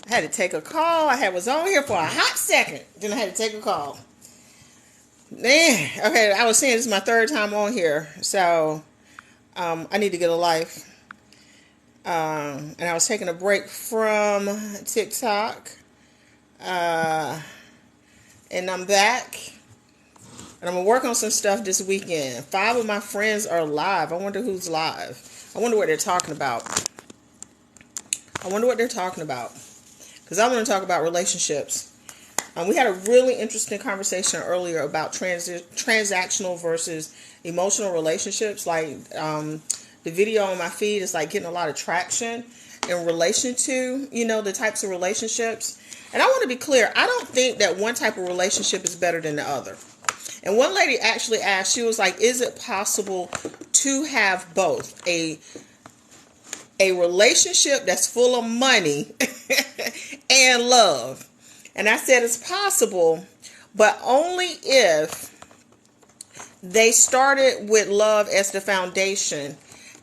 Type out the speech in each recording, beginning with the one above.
I had to take a call. Was on here for a hot second. Then I had to take a call. Man, okay, I was saying this is my third time on here. So I need to get a life. And I was taking a break from TikTok. And I'm back. And I'm going to work on some stuff this weekend. 5 of my friends are live. I wonder who's live. I wonder what they're talking about. Because I want to talk about relationships. We had a really interesting conversation earlier about transactional versus emotional relationships. Like the video on my feed is like getting a lot of traction in relation to, the types of relationships. And I want to be clear. I don't think that one type of relationship is better than the other. And one lady actually asked, she was like, is it possible to have both a relationship that's full of money and love? And I said it's possible, but only if they started with love as the foundation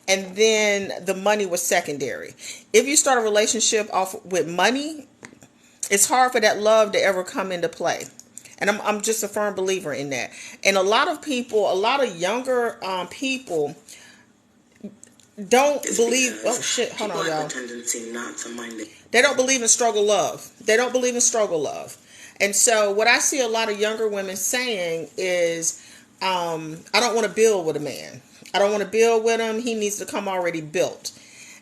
and then the money was secondary. If you start a relationship off with money, it's hard for that love to ever come into play. And I'm just a firm believer in that. And a lot of younger people don't believe. Oh shit! Hold on, y'all. They don't believe in struggle love. And so what I see a lot of younger women saying is, I don't want to build with a man. I don't want to build with him. He needs to come already built.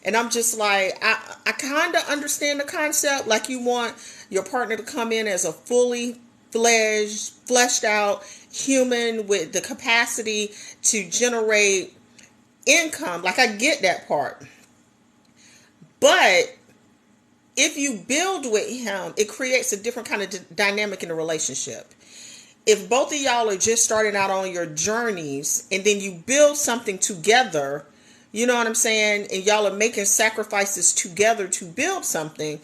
And I'm just like, I kind of understand the concept. Like you want your partner to come in as a fully fleshed out human with the capacity to generate income. Like I get that part. But if you build with him, it creates a different kind of dynamic in the relationship. If both of y'all are just starting out on your journeys and then you build something together, you know what I'm saying? And y'all are making sacrifices together to build something.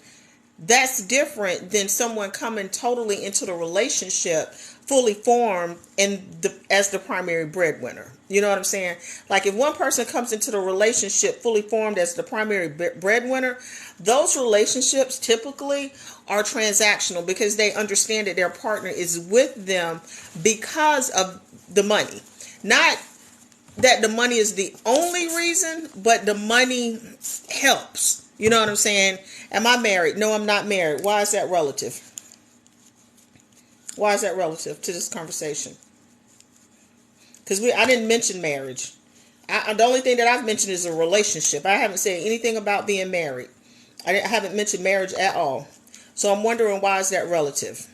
That's different than someone coming totally into the relationship fully formed as the primary breadwinner. You know what I'm saying? Like if one person comes into the relationship fully formed as the primary breadwinner, those relationships typically are transactional because they understand that their partner is with them because of the money. Not that the money is the only reason, but the money helps. You know what I'm saying? Am I married? No, I'm not married. Why is that relative? Why is that relative to this conversation? Because I didn't mention marriage. The only thing that I've mentioned is a relationship. I haven't said anything about being married. I haven't mentioned marriage at all. So I'm wondering, why is that relative?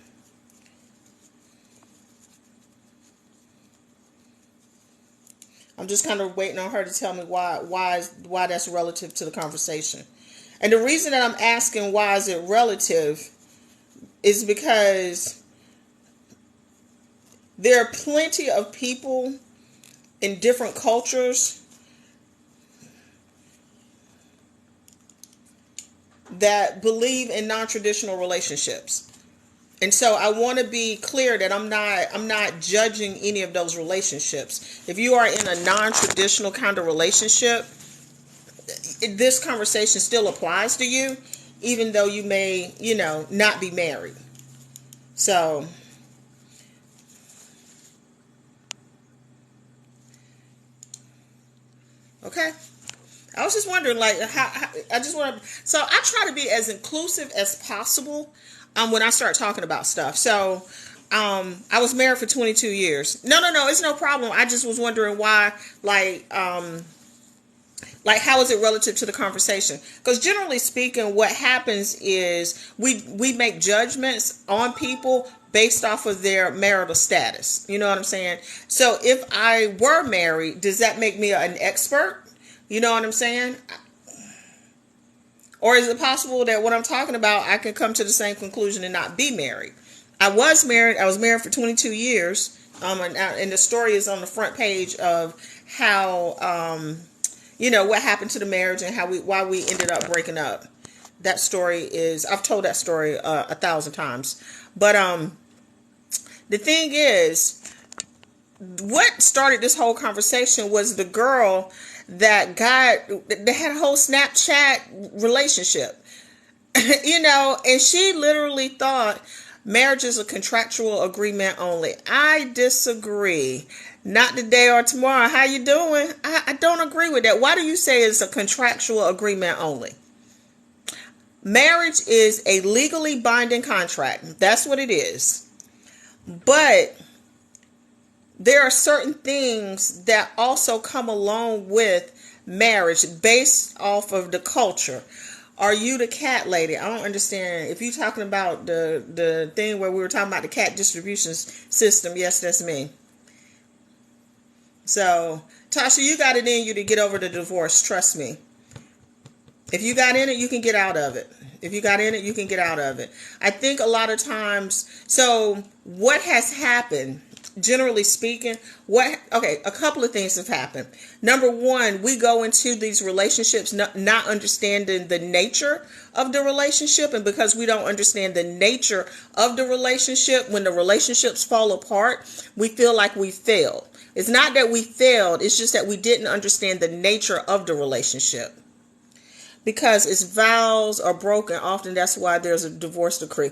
I'm just kind of waiting on her to tell me why that's relative to the conversation. And the reason that I'm asking why is it relative is because there are plenty of people in different cultures that believe in non-traditional relationships. And so I want to be clear that I'm not judging any of those relationships. If you are in a non-traditional kind of relationship, this conversation still applies to you, even though you may, not be married. So, okay. I was just wondering, like, how so I try to be as inclusive as possible when I start talking about stuff. So, I was married for 22 years. No, it's no problem. I just was wondering why, like, how is it relative to the conversation? Because generally speaking, what happens is we make judgments on people based off of their marital status. You know what I'm saying? So if I were married, does that make me an expert? You know what I'm saying? Or is it possible that what I'm talking about, I can come to the same conclusion and not be married? I was married. I was married for 22 years. And the story is on the front page of how, what happened to the marriage and why we ended up breaking up. That story is, I've told that story 1,000 times. But the thing is, what started this whole conversation was the girl that had a whole Snapchat relationship. And she literally thought marriage is a contractual agreement only. I disagree. Not today or tomorrow. How you doing? I don't agree with that. Why do you say it's a contractual agreement only? Marriage is a legally binding contract. That's what it is. But there are certain things that also come along with marriage based off of the culture. Are you the cat lady? I don't understand. If you're talking about the thing where we were talking about the cat distribution system, yes, that's me. So, Tasha, you got it in you to get over the divorce. Trust me. If you got in it, you can get out of it. If you got in it, you can get out of it. I think a lot of times, so what has happened, generally speaking, a couple of things have happened. Number one, we go into these relationships not understanding the nature of the relationship. And because we don't understand the nature of the relationship, when the relationships fall apart, we feel like we failed. It's not that we failed. It's just that we didn't understand the nature of the relationship. Because its vows are broken, often that's why there's a divorce decree.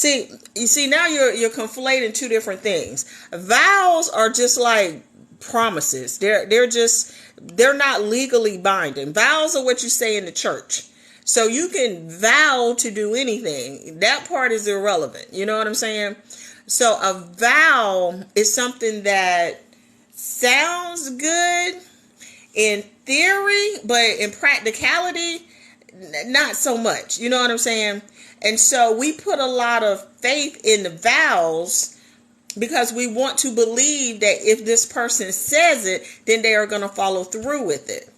You see, now you're conflating two different things. Vows are just like promises. They're not legally binding. Vows are what you say in the church. So you can vow to do anything. That part is irrelevant. You know what I'm saying? So a vow is something that sounds good in theory, but in practicality, not so much. You know what I'm saying? And so we put a lot of faith in the vows because we want to believe that if this person says it, then they are going to follow through with it.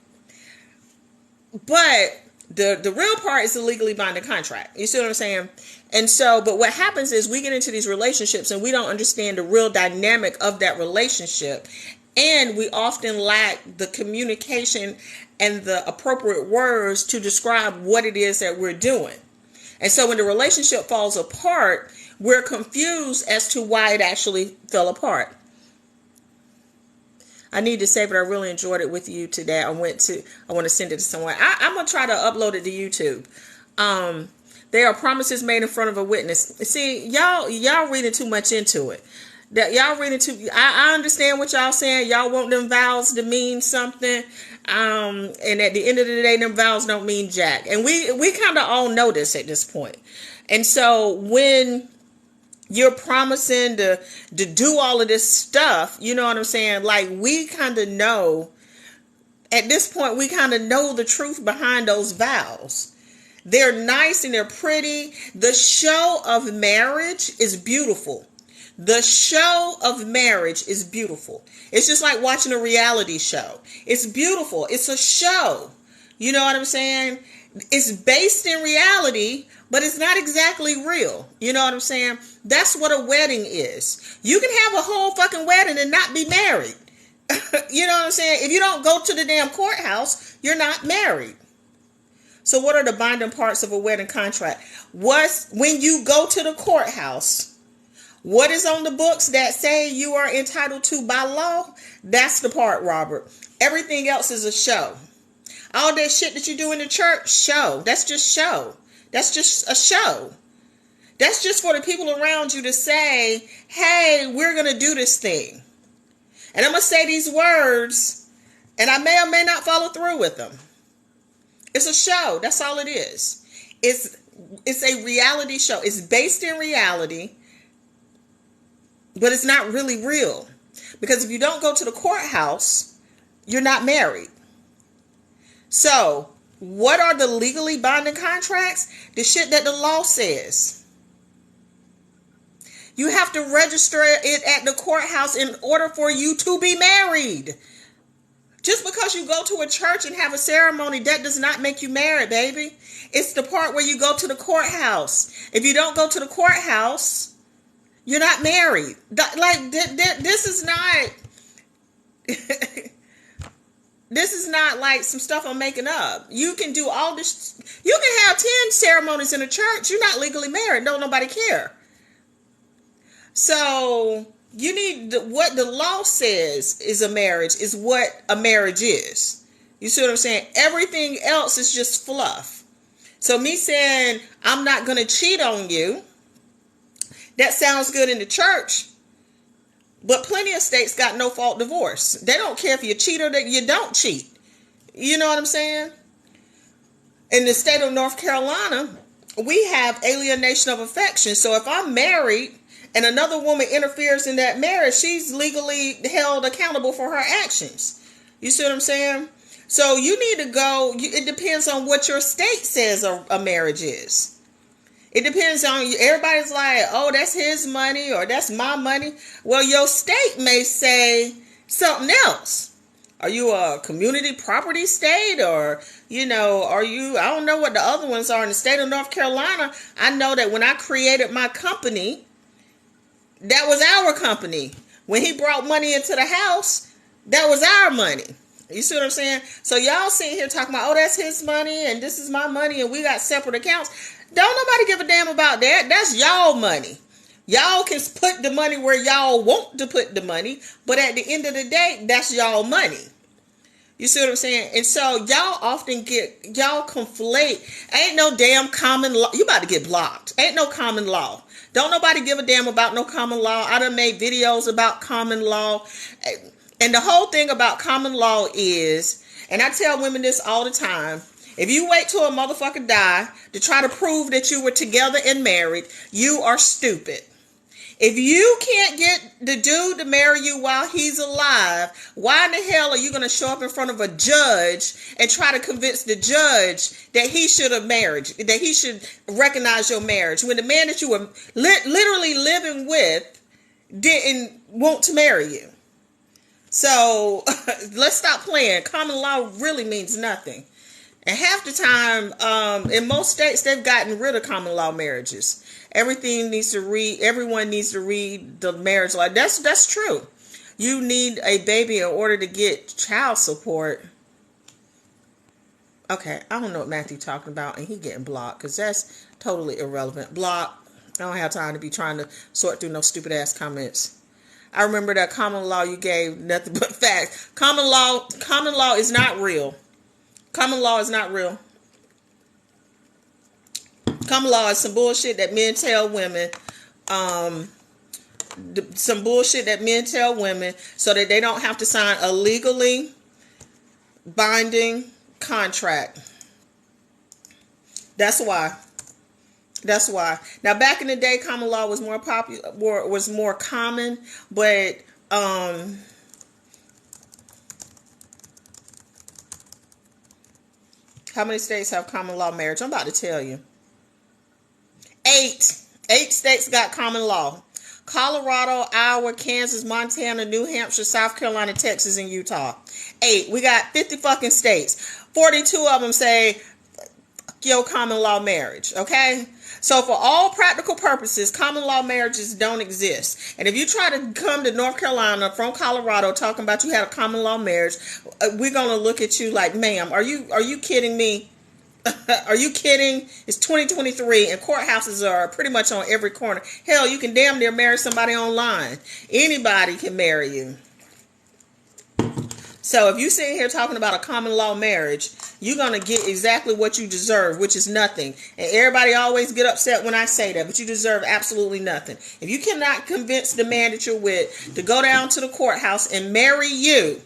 But the real part is the legally binding contract. You see what I'm saying? And so, but what happens is we get into these relationships and we don't understand the real dynamic of that relationship. And we often lack the communication and the appropriate words to describe what it is that we're doing. And so when the relationship falls apart, we're confused as to why it actually fell apart. I need to say, but I really enjoyed it with you today. I want to send it to someone. I'm going to try to upload it to YouTube. There are promises made in front of a witness. See, y'all reading too much into it. Y'all reading too. I understand what y'all saying. Y'all want them vows to mean something. And at the end of the day, them vows don't mean jack. And we kind of all know this at this point. And so when you're promising to do all of this stuff, you know what I'm saying? Like, we kind of know, at this point, we kind of know the truth behind those vows. They're nice and they're pretty. The show of marriage is beautiful. The show of marriage is beautiful. It's just like watching a reality show. It's beautiful. It's a show. You know what I'm saying? It's based in reality, but it's not exactly real. You know what I'm saying? That's what a wedding is. You can have a whole fucking wedding and not be married. You know what I'm saying? If you don't go to the damn courthouse, you're not married. So what are the binding parts of a wedding contract? When you go to the courthouse, what is on the books that say you are entitled to by law? That's the part, Robert. Everything else is a show. All that shit that you do in the church, show. That's just show. That's just a show. That's just for the people around you to say, hey, we're going to do this thing. And I'm going to say these words, and I may or may not follow through with them. It's a show. That's all it is. It's a reality show. It's based in reality. But it's not really real. Because if you don't go to the courthouse, you're not married. So, what are the legally binding contracts? The shit that the law says. You have to register it at the courthouse in order for you to be married. Just because you go to a church and have a ceremony, that does not make you married, baby. It's the part where you go to the courthouse. If you don't go to the courthouse, you're not married. Like, this is not, this is not like some stuff I'm making up. You can do all this. You can have 10 ceremonies in a church. You're not legally married. Don't nobody care. So you need what the law says is a marriage is what a marriage is. You see what I'm saying? Everything else is just fluff. So me saying, I'm not going to cheat on you, that sounds good in the church, but plenty of states got no fault divorce. They don't care if you cheat or that you don't cheat. You know what I'm saying? In the state of North Carolina, we have alienation of affection. So if I'm married and another woman interferes in that marriage, she's legally held accountable for her actions. You see what I'm saying? So you need to go, it depends on what your state says a marriage is. It depends on you. Everybody's like, oh, that's his money or that's my money. Well, your state may say something else. Are you a community property state, or, are you, I don't know what the other ones are. In the state of North Carolina, I know that when I created my company, that was our company. When he brought money into the house, that was our money. You see what I'm saying? So y'all sitting here talking about, oh, that's his money and this is my money and we got separate accounts. Don't nobody give a damn about that. That's y'all money. Y'all can put the money where y'all want to put the money, but at the end of the day, that's y'all money. You see what I'm saying? And so y'all often y'all conflate. Ain't no damn common law. You about to get blocked. Ain't no common law. Don't nobody give a damn about no common law. I done made videos about common law. And the whole thing about common law is, and I tell women this all the time, if you wait till a motherfucker die to try to prove that you were together and married, you are stupid. If you can't get the dude to marry you while he's alive, why in the hell are you going to show up in front of a judge and try to convince the judge that he should have married, that he should recognize your marriage, when the man that you were literally living with didn't want to marry you? So let's stop playing. Common law really means nothing. And half the time, in most states, they've gotten rid of common law marriages. Everyone needs to read the marriage law. That's true. You need a baby in order to get child support. Okay, I don't know what Matthew talking about, and he getting blocked because that's totally irrelevant. Block. I don't have time to be trying to sort through no stupid ass comments. I remember that common law you gave nothing but facts. Common law is not real. Common law is not real. Common law is some bullshit that men tell women. Some bullshit that men tell women so that they don't have to sign a legally binding contract. That's why. Now, back in the day, common law was more popular, was more common, but how many states have common law marriage? I'm about to tell you. 8 states got common law. Colorado, Iowa, Kansas, Montana, New Hampshire, South Carolina, Texas, and Utah. 8. We got 50 fucking states. 42 of them say your common law marriage. Okay? So for all practical purposes, common law marriages don't exist. And if you try to come to North Carolina from Colorado talking about you had a common law marriage, we're going to look at you like, ma'am, are you kidding me? Are you kidding? It's 2023 and courthouses are pretty much on every corner. Hell, you can damn near marry somebody online. Anybody can marry you. So if you sitting here talking about a common law marriage, you're going to get exactly what you deserve, which is nothing. And everybody always get upset when I say that, but you deserve absolutely nothing. If you cannot convince the man that you're with to go down to the courthouse and marry you,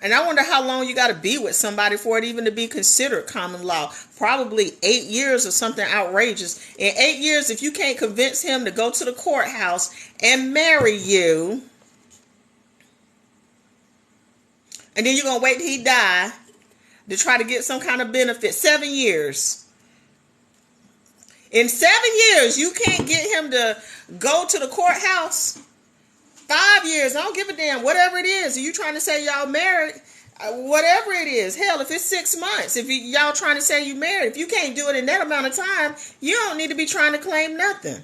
and I wonder how long you got to be with somebody for it even to be considered common law. Probably 8 years or something outrageous. In 8 years, if you can't convince him to go to the courthouse and marry you, and then you're going to wait till he die to try to get some kind of benefit. 7 years. In 7 years, you can't get him to go to the courthouse. 5 years, I don't give a damn. Whatever it is, are you trying to say y'all married? Whatever it is. Hell, if it's 6 months, if y'all trying to say you married, if you can't do it in that amount of time, you don't need to be trying to claim nothing.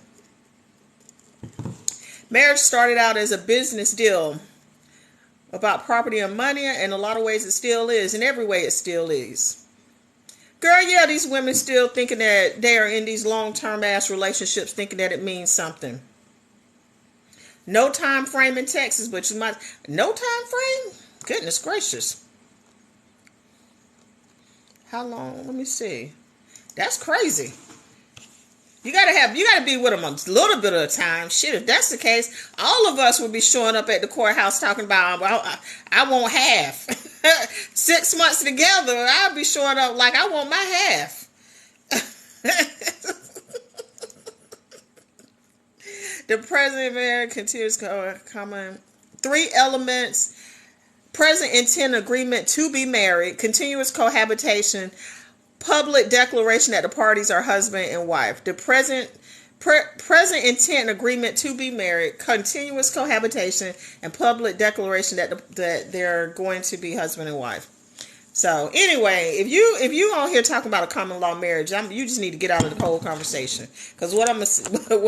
Marriage started out as a business deal about property and money, and in a lot of ways it still is. In every way it still is. Girl, yeah, these women still thinking that they are in these long-term ass relationships thinking that it means something. No time frame in Texas, but you might... No time frame? Goodness gracious. How long? Let me see. That's crazy. You gotta be with them a little bit of a time. Shit, if that's the case, all of us would be showing up at the courthouse talking about, well, I want half. 6 months together, I'll be showing up like I want my half. The present man continues common 3 elements: present intent agreement to be married, continuous cohabitation, public declaration that the parties are husband and wife. The present intent agreement to be married, continuous cohabitation, and public declaration that they're going to be husband and wife. So anyway, if you on here talking about a common law marriage, you just need to get out of the whole conversation, because what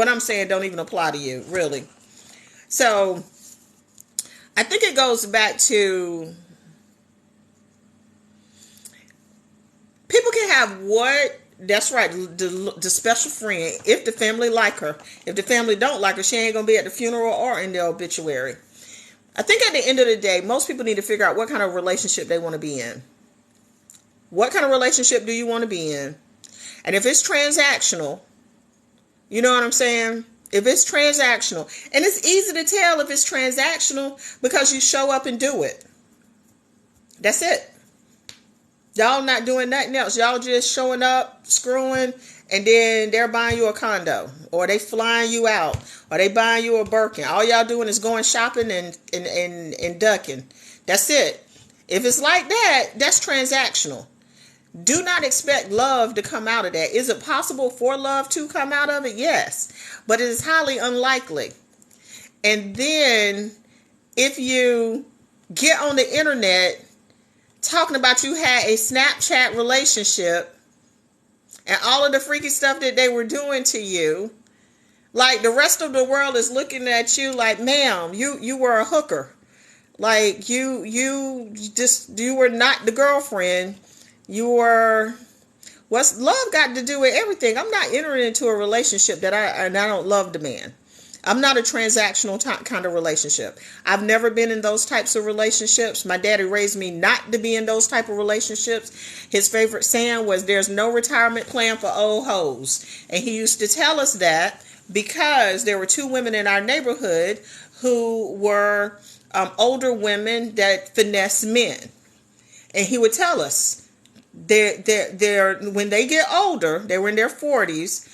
I'm saying don't even apply to you, really. So I think it goes back to, people can have what? That's right, the special friend, if the family like her. If the family don't like her, she ain't going to be at the funeral or in the obituary. I think at the end of the day, most people need to figure out what kind of relationship they want to be in. What kind of relationship do you want to be in? And if it's transactional, you know what I'm saying? If it's transactional, and it's easy to tell if it's transactional because you show up and do it. That's it. Y'all not doing nothing else. Y'all just showing up, screwing, and then they're buying you a condo, or they flying you out, or they buying you a Birkin. All y'all doing is going shopping and ducking. That's it. If it's like that, that's transactional. Do not expect love to come out of that. Is it possible for love to come out of it? Yes, but it is highly unlikely. And then if you get on the internet talking about you had a Snapchat relationship and all of the freaky stuff that they were doing to you, like the rest of the world is looking at you like, ma'am, you were a hooker. Like you were not the girlfriend. You were, what's love got to do with everything? I'm not entering into a relationship that I don't love the man. I'm not a transactional kind of relationship. I've never been in those types of relationships. My daddy raised me not to be in those type of relationships. His favorite saying was, there's no retirement plan for old hoes. And he used to tell us that because there were 2 women in our neighborhood who were older women that finesse men. And he would tell us, they're when they get older, they were in their 40s.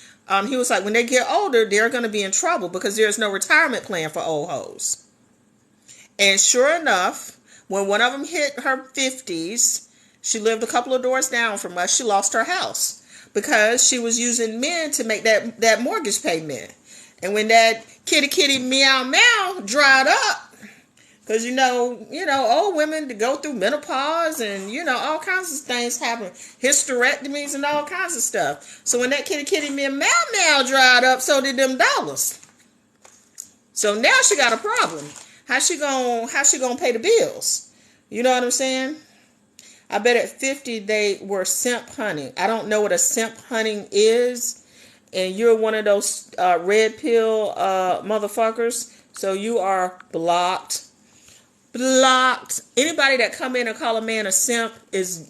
He was like, when they get older, they're going to be in trouble because there's no retirement plan for old hoes. And sure enough, when one of them hit her 50s, she lived a couple of doors down from us. She lost her house because she was using men to make that mortgage payment. And when that kitty meow meow dried up, because, you know, old women to go through menopause and, all kinds of things happen. Hysterectomies and all kinds of stuff. So when that kitty meow meow dried up, so did them dollars. So now she got a problem. How she gonna pay the bills? You know what I'm saying? I bet at 50 they were simp hunting. I don't know what a simp hunting is. And you're one of those red pill motherfuckers. So you are blocked. Anybody that come in and call a man a simp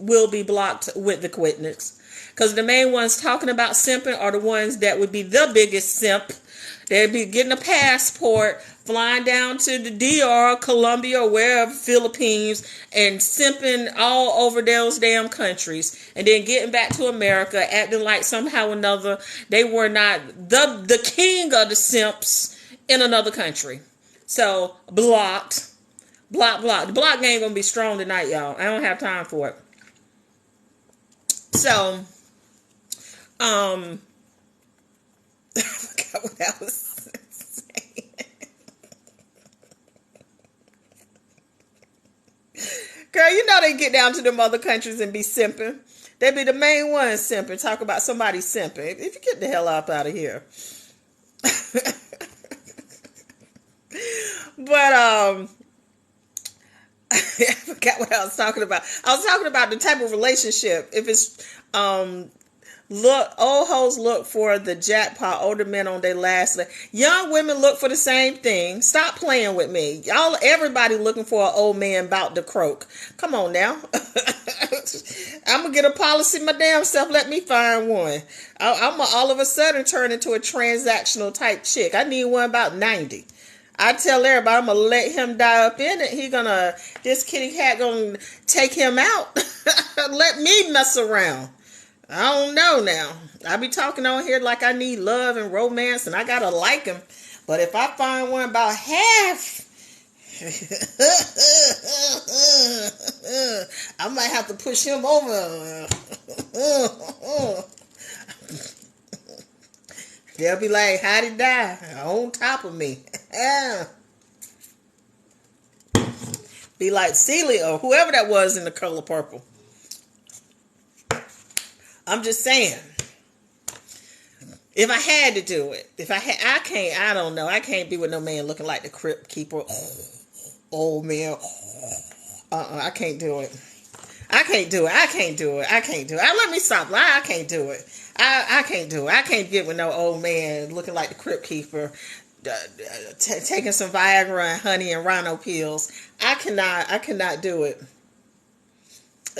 will be blocked with the quickness, because the main ones talking about simping are the ones that would be the biggest simp. They'd be getting a passport, flying down to the DR, Colombia, or wherever, Philippines, and simping all over those damn countries, and then getting back to America, acting like somehow or another they were not the king of the simps in another country. So blocked. Block. The block game gonna be strong tonight, y'all. I don't have time for it. So, I forgot what I was saying. Girl, you know they get down to them other countries and be simping. They be the main ones simping. Talk about somebody simping. If you get the hell out of here. But I forgot what I was talking about. I was talking about the type of relationship. If it's Look, old hoes look for the jackpot. Older men on their last leg. Young women look for the same thing. Stop playing with me. Y'all, everybody looking for an old man about to croak. Come on now. I'm going to get a policy my damn self. Let me find one. I'm going to all of a sudden turn into a transactional type chick. I need one about 90. I tell everybody I'm going to let him die up in it. This kitty cat going to take him out. Let me mess around. I don't know now. I be talking on here like I need love and romance and I gotta like him. But if I find one about half, I might have to push him over. They'll be like, how'd he die? On top of me. Be like Celia or whoever that was in The Color Purple. I'm just saying, if I had to do it, I don't know. I can't be with no man looking like the Crypt Keeper. Old man. I can't do it. I can't do it. Let me stop. I can't do it. I can't do it. I can't get with no old man looking like the Crypt Keeper, taking some Viagra and honey and rhino pills. I cannot do it.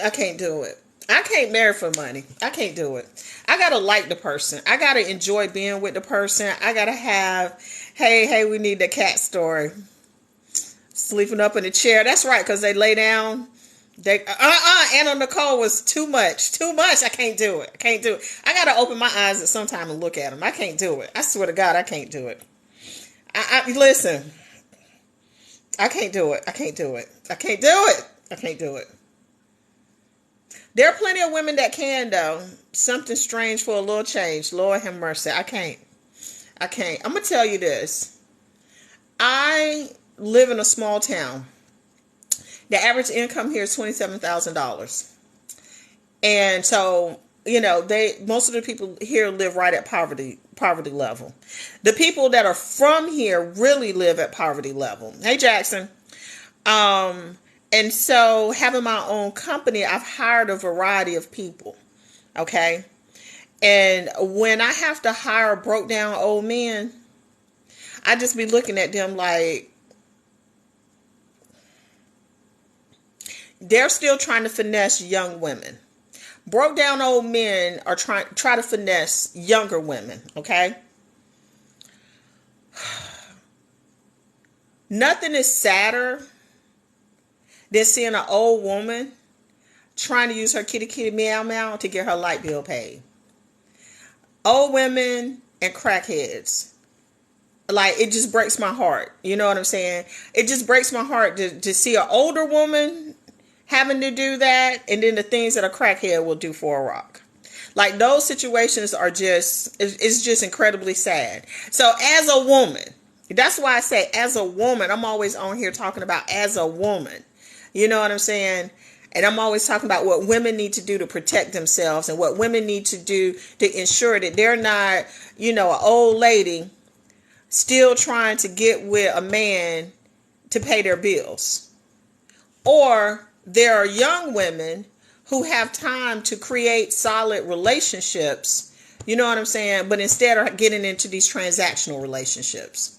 I can't do it. I can't marry for money. I can't do it. I gotta like the person. I gotta enjoy being with the person. I gotta have, hey, we need the cat story. Sleeping up in the chair. That's right, because they lay down. Anna Nicole was too much. I can't do it. I gotta open my eyes at some time and look at them. I can't do it. I swear to God, I can't do it. Listen. I can't do it. I can't do it. There are plenty of women that can, though. Something strange for a little change. Lord have mercy. I can't. I'm going to tell you this. I live in a small town. The average income here is $27,000. And so, most of the people here live right at poverty level. The people that are from here really live at poverty level. Hey, Jackson. And so having my own company, I've hired a variety of people. Okay. And when I have to hire broke down old men, I just be looking at them like they're still trying to finesse young women. Broke down old men are try to finesse younger women. Okay. Nothing is sadder than seeing an old woman trying to use her kitty meow meow to get her light bill paid. Old women and crackheads. Like, it just breaks my heart. You know what I'm saying? It just breaks my heart to see an older woman having to do that, and then the things that a crackhead will do for a rock. Like, those situations are it's just incredibly sad. So as a woman, that's why I say as a woman, I'm always on here talking about as a woman. You know what I'm saying? And I'm always talking about what women need to do to protect themselves and what women need to do to ensure that they're not, an old lady still trying to get with a man to pay their bills. Or there are young women who have time to create solid relationships, you know what I'm saying? But instead are getting into these transactional relationships.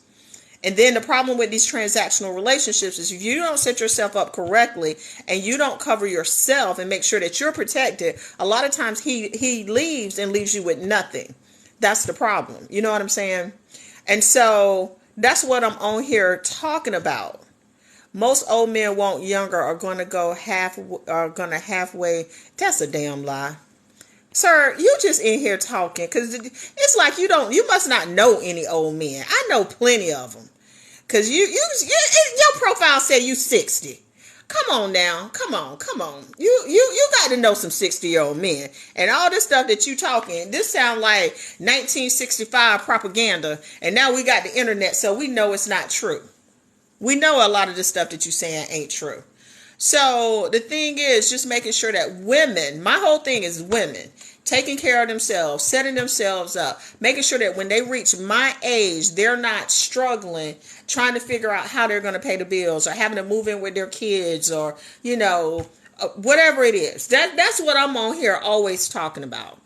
And then the problem with these transactional relationships is if you don't set yourself up correctly and you don't cover yourself and make sure that you're protected, a lot of times he leaves and leaves you with nothing. That's the problem. You know what I'm saying? And so that's what I'm on here talking about. Most old men want younger are going to halfway. That's a damn lie. Sir, you just in here talking because it's like you must not know any old men. I know plenty of them because your profile said you 60. Come on now. Come on. You got to know some 60-year-old men. And all this stuff that you talking, this sound like 1965 propaganda. And now we got the internet, so we know it's not true. We know a lot of the stuff that you saying ain't true. So the thing is just making sure that women, my whole thing is women, taking care of themselves, setting themselves up, making sure that when they reach my age, they're not struggling, trying to figure out how they're going to pay the bills or having to move in with their kids or, whatever it is. That's what I'm on here always talking about.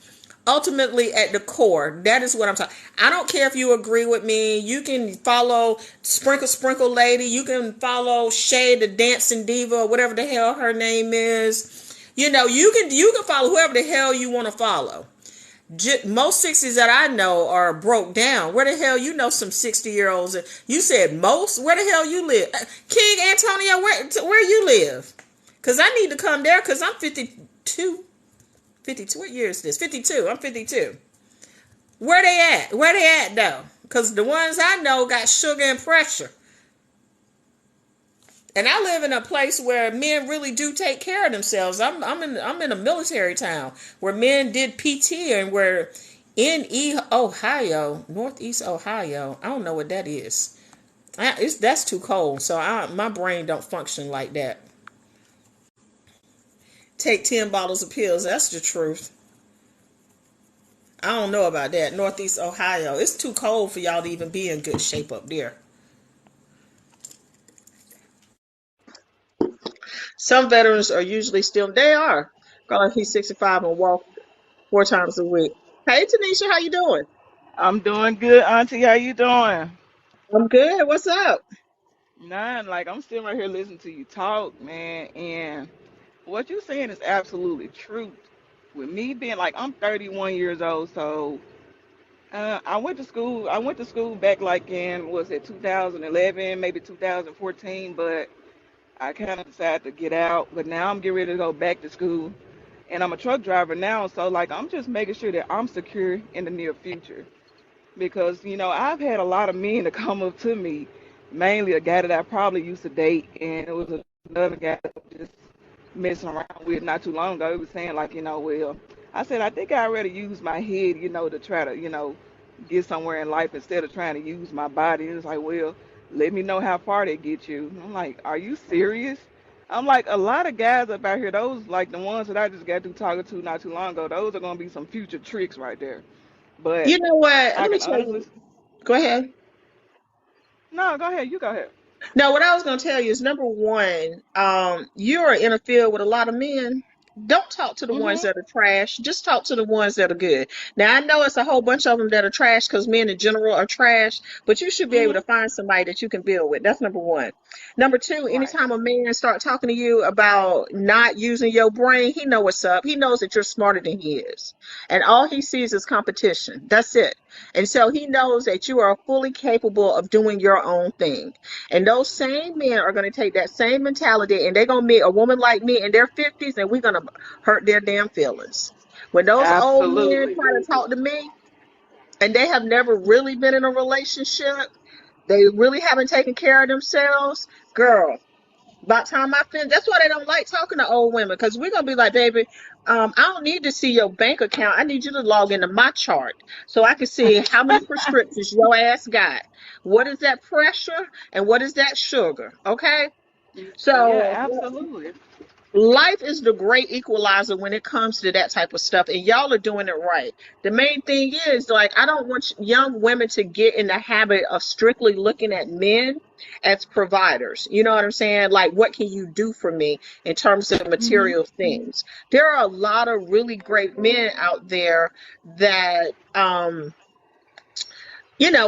Ultimately, at the core, that is what I'm talking. I don't care if you agree with me. You can follow Sprinkle Lady. You can follow Shay the Dancing Diva, or whatever the hell her name is. You can follow whoever the hell you want to follow. Most 60s that I know are broke down. Where the hell you know some 60-year-olds? You said most? Where the hell you live? King Antonio, where you live? Because I need to come there because I'm 52. 52. What year is this? 52. I'm 52. Where they at? Where they at though? Because the ones I know got sugar and pressure. And I live in a place where men really do take care of themselves. I'm in a military town where men did PT, and where in Ohio, Northeast Ohio. I don't know what that is. That's too cold, so my brain don't function like that. Take 10 bottles of pills. That's the truth. I don't know about that. Northeast Ohio. It's too cold for y'all to even be in good shape up there. Some veterans are usually still, they are. Girl, he's 65 and walk 4 times a week. Hey, Tanisha, how you doing? I'm doing good, Auntie. How you doing? I'm good. What's up? None. Like I'm sitting right here listening to you talk, man, and what you saying is absolutely true. With me being like I'm 31 years old, so I went to school. I went to school back like in was it 2011, maybe 2014, but I kind of decided to get out. But now I'm getting ready to go back to school, and I'm a truck driver now, so like I'm just making sure that I'm secure in the near future. Because I've had a lot of men to come up to me, mainly a guy that I probably used to date, and it was another guy that I was just messing around with not too long ago. He was saying like, well, I said I think I already used my head, to try to, get somewhere in life instead of trying to use my body. It was like, well, let me know how far they get you. I'm like, are you serious? I'm like, a lot of guys up out here, those like the ones that I just got through talking to not too long ago, those are gonna be some future tricks right there. But You know what? I Let me can tell honestly you. Go ahead. No, go ahead. You go ahead. No, what I was going to tell you is number one, you're in a field with a lot of men. Don't talk to the ones Mhm. that are trash. Just talk to the ones that are good. Now, I know it's a whole bunch of them that are trash because men in general are trash, but you should be able to Mhm. find somebody that you can build with. That's number one. Number two, Right. anytime a man start talking to you about not using your brain, he know what's up. He knows that you're smarter than he is. And all he sees is competition. That's it. And so he knows that you are fully capable of doing your own thing. And those same men are going to take that same mentality and they're going to meet a woman like me in their 50s and we're going to hurt their damn feelings. When those old men Absolutely. try to talk to me and they have never really been in a relationship, they really haven't taken care of themselves, girl. By the time I finish, that's why they don't like talking to old women because we're gonna be like, baby, I don't need to see your bank account. I need you to log into my chart so I can see how many prescriptions your ass got. What is that pressure and what is that sugar? Okay, Yeah, so absolutely. life is the great equalizer when it comes to that type of stuff, and y'all are doing it right. The main thing is, like, I don't want young women to get in the habit of strictly looking at men as providers. You know what I'm saying? Like, what can you do for me in terms of Mhm. material things? There are a lot of really great men out there that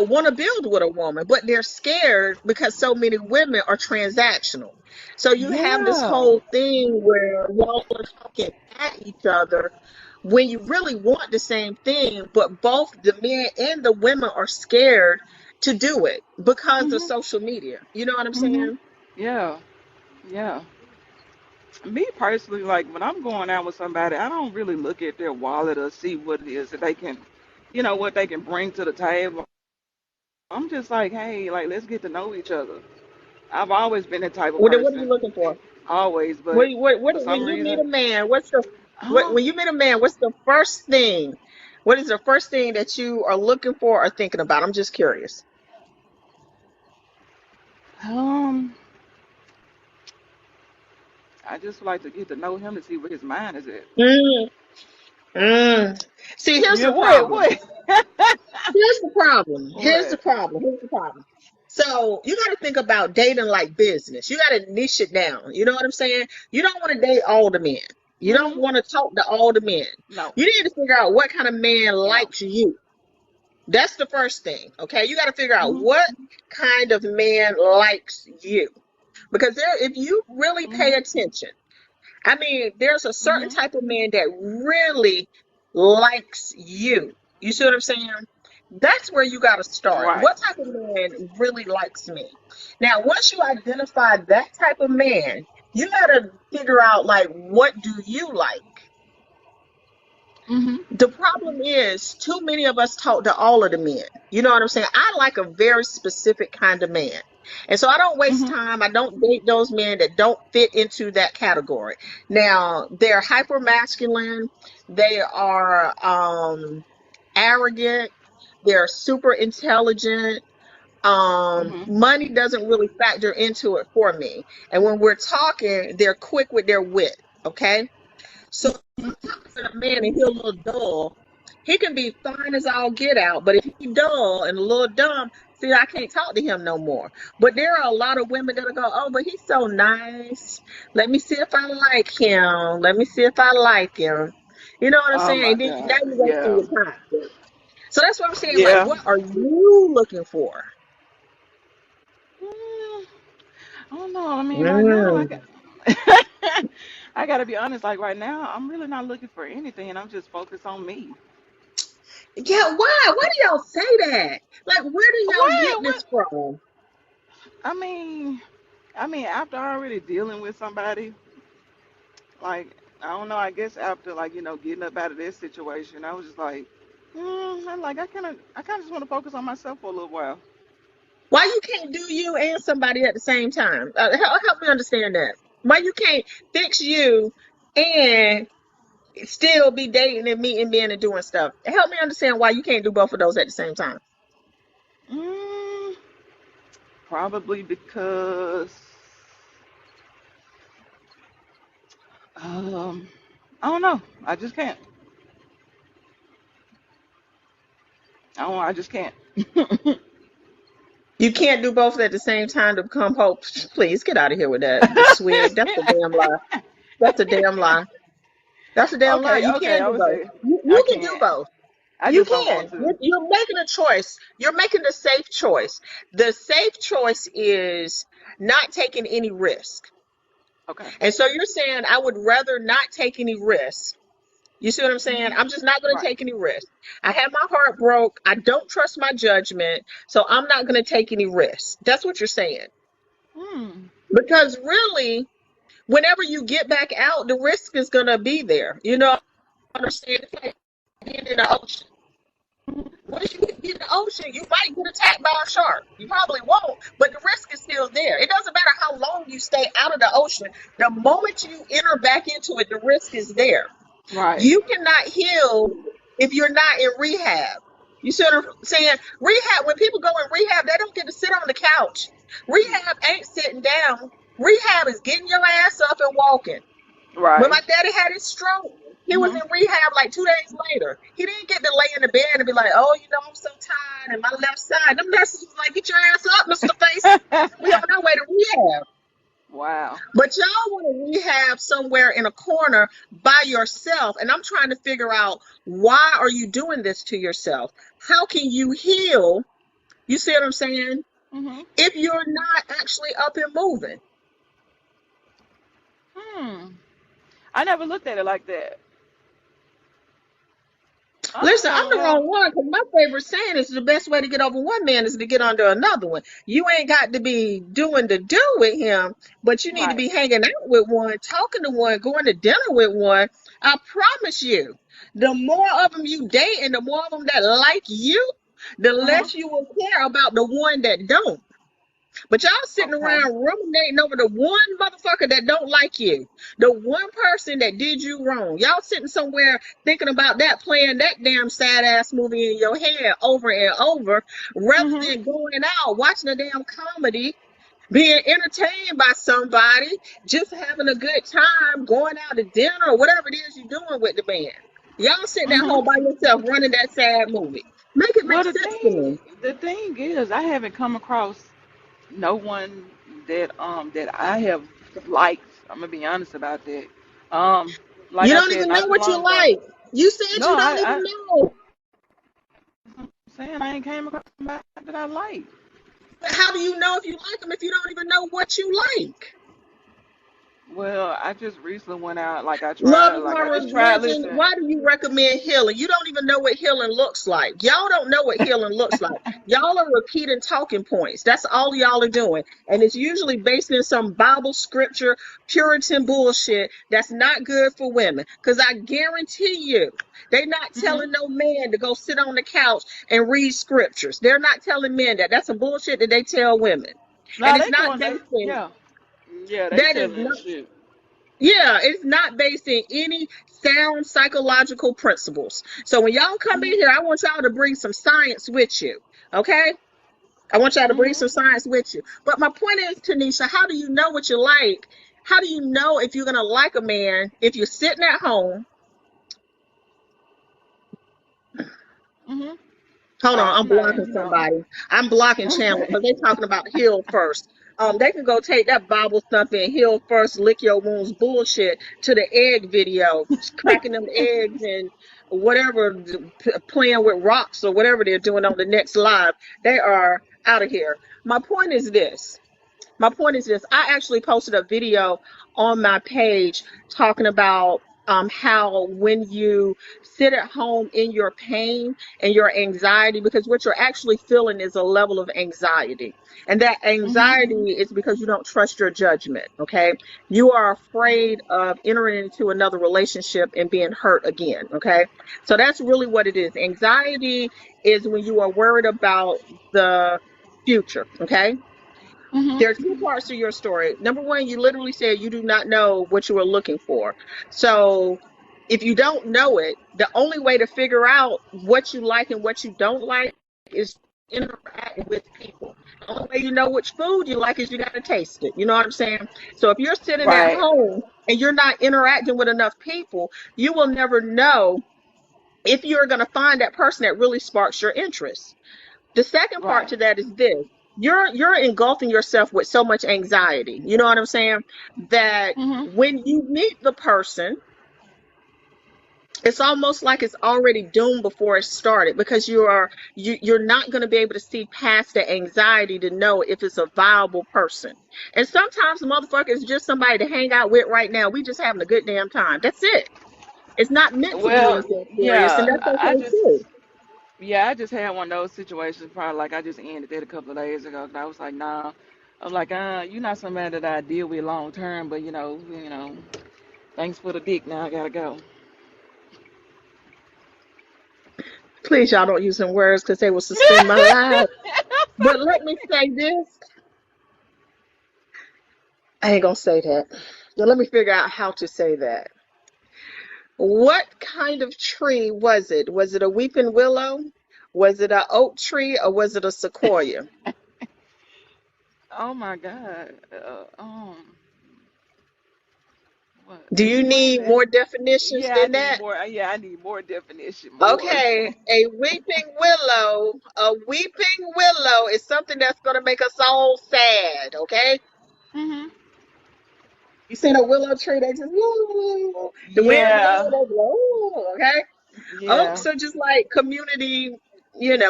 want to build with a woman, but they're scared because so many women are transactional. So you have this Yeah. whole thing where y'all are talking at each other when you really want the same thing, but both the men and the women are scared to do it because of Mhm. social media. You know what I'm Mhm. saying? Yeah. Yeah. Me personally, like when I'm going out with somebody, I don't really look at their wallet or see what it is that they can, what they can bring to the table. I'm just like, hey, like let's get to know each other. I've always been that type of What are you person, looking for? always, but for some When you meet reason, a man, um, when you meet a man, what's the first thing? What is the first thing that you are looking for or thinking about? I'm just curious. um, I just like to get to know him to see where his mind is at. Mm, mm. See, here's Yeah, the what, problem. what, Here's the problem. Here's the what? problem. Here's the problem. So you got to think about dating like business. You got to niche it down. You know what I'm saying? You don't want to date all the men. You don't Mhm. want to talk to all the men. No. You need to figure out what kind of man Yeah. likes you. That's the first thing. Okay. You got to figure out Mhm. what kind of man likes you. Because if you really pay Mhm. attention, I mean, there's a certain Mhm. type of man that really likes you. You see what I'm saying? That's where you got to start. Right. What type of man really likes me? Now, once you identify that type of man, you got to figure out, like, what do you like? Mhm. The problem is, too many of us talk to all of the men. You know what I'm saying? I like a very specific kind of man. And so I don't waste Mhm. time. I don't date those men that don't fit into that category. Now, they're hyper masculine. They are arrogant. They're super intelligent. Mhm. Money doesn't really factor into it for me. And when we're talking, they're quick with their wit. Okay. So a man and he a little dull, he can be fine as all get out, but if he dull and a little dumb, see, I can't talk to him no more. But there are a lot of women that'll go, oh, but he's so nice. Let me see if I like him. Let me see if I like him. You know what I'm Oh saying? my And then now God. you're wasting Yeah. your time. So that's what I'm saying. Like, Yeah. what are you looking for? Mm, I don't know. I mean, right now, I Mm. got. I gotta be honest. Like right now, I'm really not looking for anything. I'm just focused on me. Yeah, why? Why do y'all say that? Like, where do y'all What? get What? this from? I mean, after already dealing with somebody, like, I don't know. I guess after, like, getting up out of this situation, I was just like, I'm like, I kind of just want to focus on myself for a little while. Why you can't do you and somebody at the same time? Help me understand that. Why you can't fix you and still be dating and meeting men and doing stuff? Help me understand why you can't do both of those at the same time. Mm, Probably because, um, I don't know. I just can't. I don't. I just can't. You can't do both at the same time to become hope. Please get out of here with that swig. That's a damn lie. That's a damn lie. That's a damn lie. Okay. You Okay. can I do would both. say I You can do can't. both. I You just don't can. want to. You're making a choice. You're making the safe choice. The safe choice is not taking any risk. Okay. And so you're saying I would rather not take any risk. You see what I'm saying? Mhm. I'm just not going to Right. take any risk. I had my heart broke. I don't trust my judgment. So I'm not going to take any risk. That's what you're saying. Hmm. Because really, whenever you get back out, the risk is going to be there. You know what I'm saying? It's like being in the ocean. Once you get in the ocean, you might get attacked by a shark. You probably won't, but the risk is still there. It doesn't matter how long you stay out of the ocean. The moment you enter back into it, the risk is there. Right. You cannot heal if you're not in rehab. You see what I'm saying? Rehab, when people go in rehab, they don't get to sit on the couch. Rehab ain't sitting down. Rehab is getting your ass up and walking. When Right. my daddy had his stroke, he was Mhm. in rehab like 2 days later. He didn't get to lay in the bed and be like, oh, I'm so tired and my left side. Them nurses was like, get your ass up, Mr. Face. We on our way to rehab. Wow. But y'all want to rehab somewhere in a corner by yourself. And I'm trying to figure out, why are you doing this to yourself? How can you heal? You see what I'm saying? Mhm. If you're not actually up and moving. Hmm. I never looked at it like that. Listen, Okay. I'm the Well. wrong one because my favorite saying is the best way to get over one man is to get under another one. You ain't got to be doing the do with him, but you need to Right. be hanging out with one, talking to one, going to dinner with one. I promise you, the more of them you date and the more of them that like you, the Uh huh. less you will care about the one that don't. But y'all sitting Okay. around ruminating over the one motherfucker that don't like you, the one person that did you wrong. Y'all sitting somewhere thinking about that, playing that damn sad ass movie in your head over and over, rather Mhm. than going out, watching a damn comedy, being entertained by somebody, just having a good time, going out to dinner or whatever it is you're doing with the man. Y'all sitting at Mhm. home by yourself running that sad movie. Make it make Well, sense to me. the thing is, I haven't come across no one that I have liked. I'm gonna be honest about that. Um, Like You I don't said even not know too what you long ago. like. You said No, you don't even know. I'm saying I ain't came across somebody that I like. But how do you know if you like them if you don't even know what you like? Well, I just recently went out. Love is I my just tried religion. listening. Why do you recommend healing? You don't even know what healing looks like. Y'all don't know what healing looks like. Y'all are repeating talking points. That's all y'all are doing. And it's usually based in some Bible scripture, Puritan bullshit that's not good for women. Because I guarantee you, they're not Mhm. telling no man to go sit on the couch and read scriptures. They're not telling men that. That's some bullshit that they tell women. And No, it's they not going. based in, Yeah, yeah, they that is telling not. that shit. Yeah, it's not based in any sound psychological principles. So when y'all come in Mhm. here, I want y'all to bring some science with you. Okay? I want y'all to bring Mhm. some science with you. But my point is, Tanisha, how do you know what you like? How do you know if you're gonna like a man if you're sitting at home? Mhm. Hold on, Oh, I'm I'm not. blocking somebody. I'm blocking Chandler because they're talking about heal first. They can go take that Bible thumping heal first, lick your wounds bullshit to the egg video, cracking them eggs and whatever, playing with rocks or whatever they're doing on the next live. They are out of here. My point is this. My point is this. I actually posted a video on my page talking about how when you sit at home in your pain and your anxiety, because what you're actually feeling is a level of anxiety. And that Mhm. anxiety is because you don't trust your judgment. Okay. You are afraid of entering into another relationship and being hurt again. Okay. So that's really what it is. Anxiety is when you are worried about the future. Okay. Mhm. There are two parts to your story. Number one, you literally said you do not know what you were looking for. So if you don't know it, the only way to figure out what you like and what you don't like is interact with people. The only way you know which food you like is you got to taste it. You know what I'm saying? So if you're sitting at Right. home and you're not interacting with enough people, you will never know if you're going to find that person that really sparks your interest. The second part Right. to that is this. You're engulfing yourself with so much anxiety. You know what I'm saying? That Mhm. when you meet the person, it's almost like it's already doomed before it started because you're not going to be able to see past the anxiety to know if it's a viable person. And sometimes the motherfucker is just somebody to hang out with right now. We just having a good damn time. That's it. It's not meant to be Well, anything serious, and yeah, that's I okay just too. yeah, I just had one of those situations. Probably like I just ended it a couple of days ago. 'Cause I was like, nah. I'm like, you're not somebody that I deal with long term, but thanks for the dick. Now I gotta go. Please, y'all don't use them words because they will suspend my life. But let me say this. I ain't gonna say that. Now let me figure out how to say that. What kind of tree was it? Was it a weeping willow? Was it an oak tree or was it a sequoia? Oh my God. What? Do you Why is need that? more definitions Yeah, I than need that? more. Yeah, I need more definition. More. Okay, a weeping willow is something that's gonna make us all sad, okay? Mhm. You seen a willow tree, they just woo. The wind blow, Yeah. they blow, okay? Yeah. Oaks are just like community,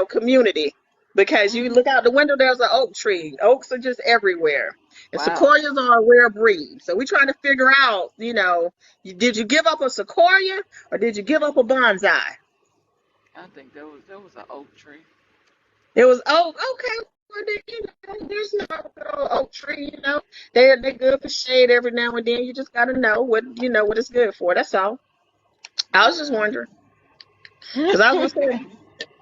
community. Because you Mhm. look out the window, there's an oak tree. Oaks are just everywhere. And Wow. sequoias are a rare breed. So we're trying to figure out, did you give up a sequoia or did you give up a bonsai? I think that was an oak tree. It was oak. Okay. Well, then, there's no good old oak tree, They're good for shade every now and then. You just gotta know what it's good for. That's all. I was just Yeah. wondering. Because I was gonna say,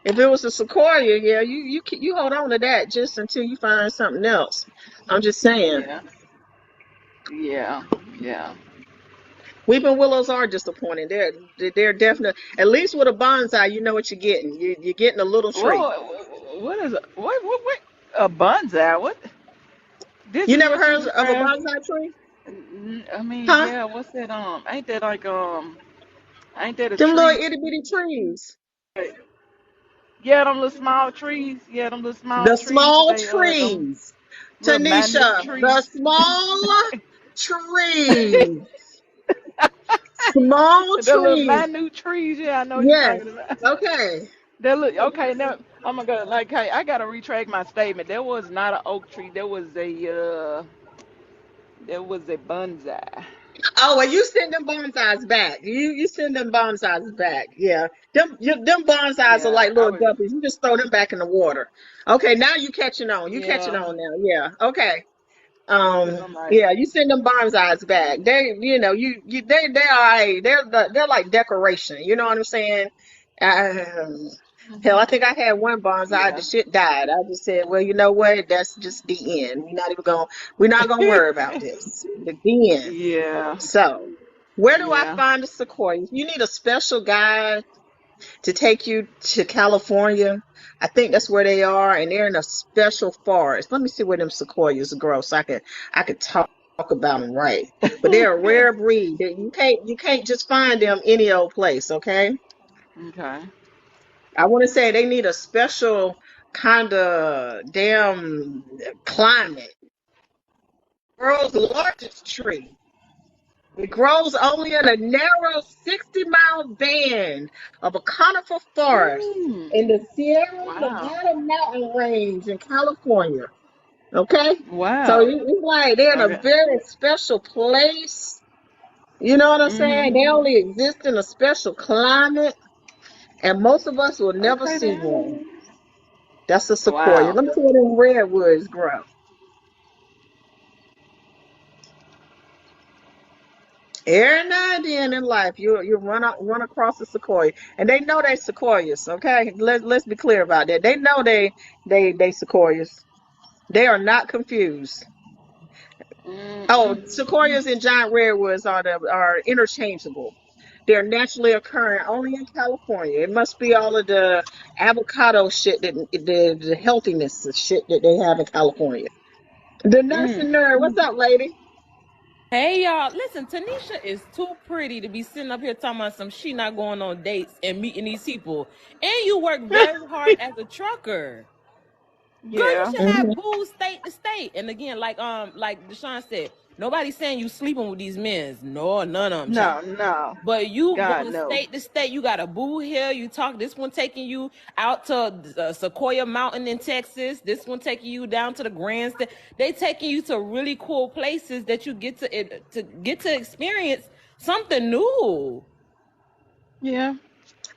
if it was a sequoia, yeah, you hold on to that just until you find something else. I'm just saying. Yeah. Yeah. Yeah. Weeping willows are disappointing. They're definitely, at least with a bonsai, you know what you're getting. You're getting a little tree. What is what a bonsai? What? This You is never what you heard of a described. bonsai tree? I mean, Huh? yeah. What's that? Ain't that like Ain't that a Them little tree? itty bitty trees. Yeah, them little small trees. Yeah, them little small The trees that small they them trees. little minute Tanisha, the trees. small trees. Small The little trees. minute trees. Yeah, I know what you're Yes. talking about. Okay. That look okay. Now I'm gonna like. Hey, I gotta retract my statement. There was not an oak tree. There was a bonsai. Oh, well, you send them bonsais back. You send them bonsais back. Yeah, them bonsais are Yeah, like I little was. guppies. You just throw them back in the water. Okay, now you catching on. You catching Yeah, on now. Yeah. Okay. yeah. Cause I'm like, Yeah, you send them bonsais back. They, they are they're like decoration. You know what I'm saying? Um, hell, I think I had one bonsai. The yeah, shit died. I just said, well, you know what? That's just the end. We're not gonna worry about this. The end. yeah, So, where do I yeah. find the sequoias? You need a special guide to take you to California. I think that's where they are, and they're in a special forest. Let me see where them sequoias grow, so I could talk about them right. But they're a rare breed. You can't just find them any old place. Okay, Okay. I want to say they need a special kind of damn climate. World's largest tree. It grows only in a narrow 60-mile band of a conifer forest Mm, in the Sierra wow. Nevada mountain range in California. Okay? So Wow. it's like they're in a Okay. very special place. You know what I'm saying? Mhm. They only exist in a special climate, and most of us will never Okay see then. one. That's a sequoia. Wow. Let me see where them redwoods grow. Every now and then in life, you run across a sequoia, and they know they sequoias. Okay, let's be clear about that. They know they sequoias. They are not confused. Oh, Mm-mm. sequoias and giant redwoods are interchangeable. They're naturally occurring only in California. It must be all of the avocado shit the healthiness shit that they have in California. The Mm. nursing nerd, what's up, lady? Hey y'all, listen, Tanisha is too pretty to be sitting up here talking about some she not going on dates and meeting these people. And you work very hard as a trucker. Girl, you Yeah. should have Hmm. boo state to state. And again, like Deshaun said, nobody's saying you sleeping with these men. No, none of them, child. No, no. But you God going no. state to state, you got a boo here. You talk this one taking you out to Sequoia Mountain in Texas. This one taking you down to the grandstand. They taking you to really cool places that you get to experience something new. Yeah.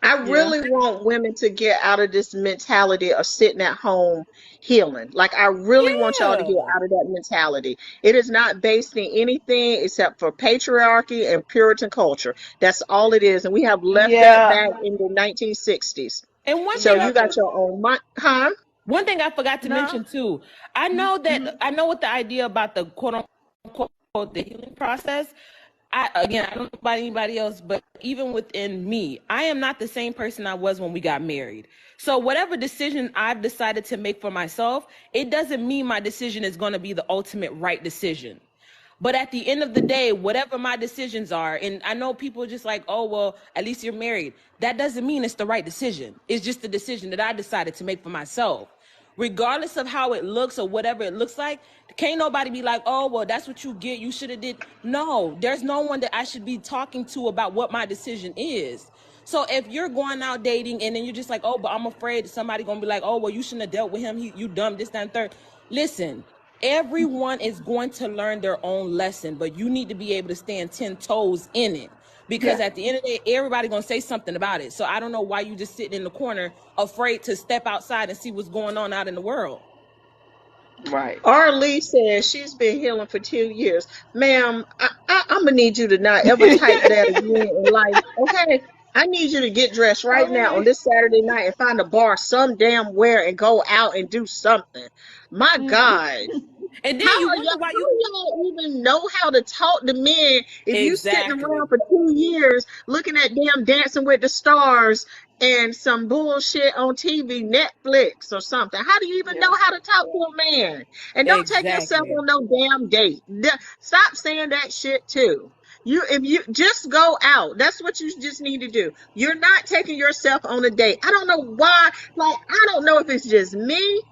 I Yeah. really want women to get out of this mentality of sitting at home healing. Like, I really want y'all to get Yeah. out of that mentality. It is not based in anything except for patriarchy and Puritan culture. That's all it is. And we have left that Yeah. back in the 1960s. And one So thing Yeah. you got Cause your own mind, huh? one thing I forgot to no. mention too. Mm-hmm. I know what the idea about the quote unquote the healing process. I don't know about anybody else, but even within me, I am not the same person I was when we got married. So whatever decision I've decided to make for myself, it doesn't mean my decision is going to be the ultimate right decision. But at the end of the day, whatever my decisions are, and I know people are just like, oh, well, at least you're married. That doesn't mean it's the right decision. It's just the decision that I decided to make for myself. Regardless of how it looks or whatever it looks like, can't nobody be like, oh, well, that's what you get. You should have did. No, there's no one that I should be talking to about what my decision is. So if you're going out dating and then you're just like, oh, but I'm afraid somebody gonna be like, oh, well, you shouldn't have dealt with him. You dumb, this, that, and third. Listen, everyone is going to learn their own lesson, but you need to be able to stand 10 toes in it. Because Yeah. at the end of the day, everybody gonna say something about it. So I don't know why you just sitting in the corner afraid to step outside and see what's going on out in the world. Right. Arlie says she's been healing for 2 years. Ma'am, I'm gonna need you to not ever type that again in life. Okay? I need you to get dressed right now on Okay. this Saturday night and find a bar some damn where and go out and do something. My Mm-mm. God. And How then you are wonder y'all, why you how y'all even know how to talk to men if you sitting exactly. around for 2 years looking at them Dancing with the Stars and some bullshit on TV, Netflix or something? How do you even Yeah. know how to talk to a man? And don't take yourself Exactly. on no damn date. Stop saying that shit too. If you just go out, that's what you just need to do. You're not taking yourself on a date. I don't know why. Like, I don't know if it's just me,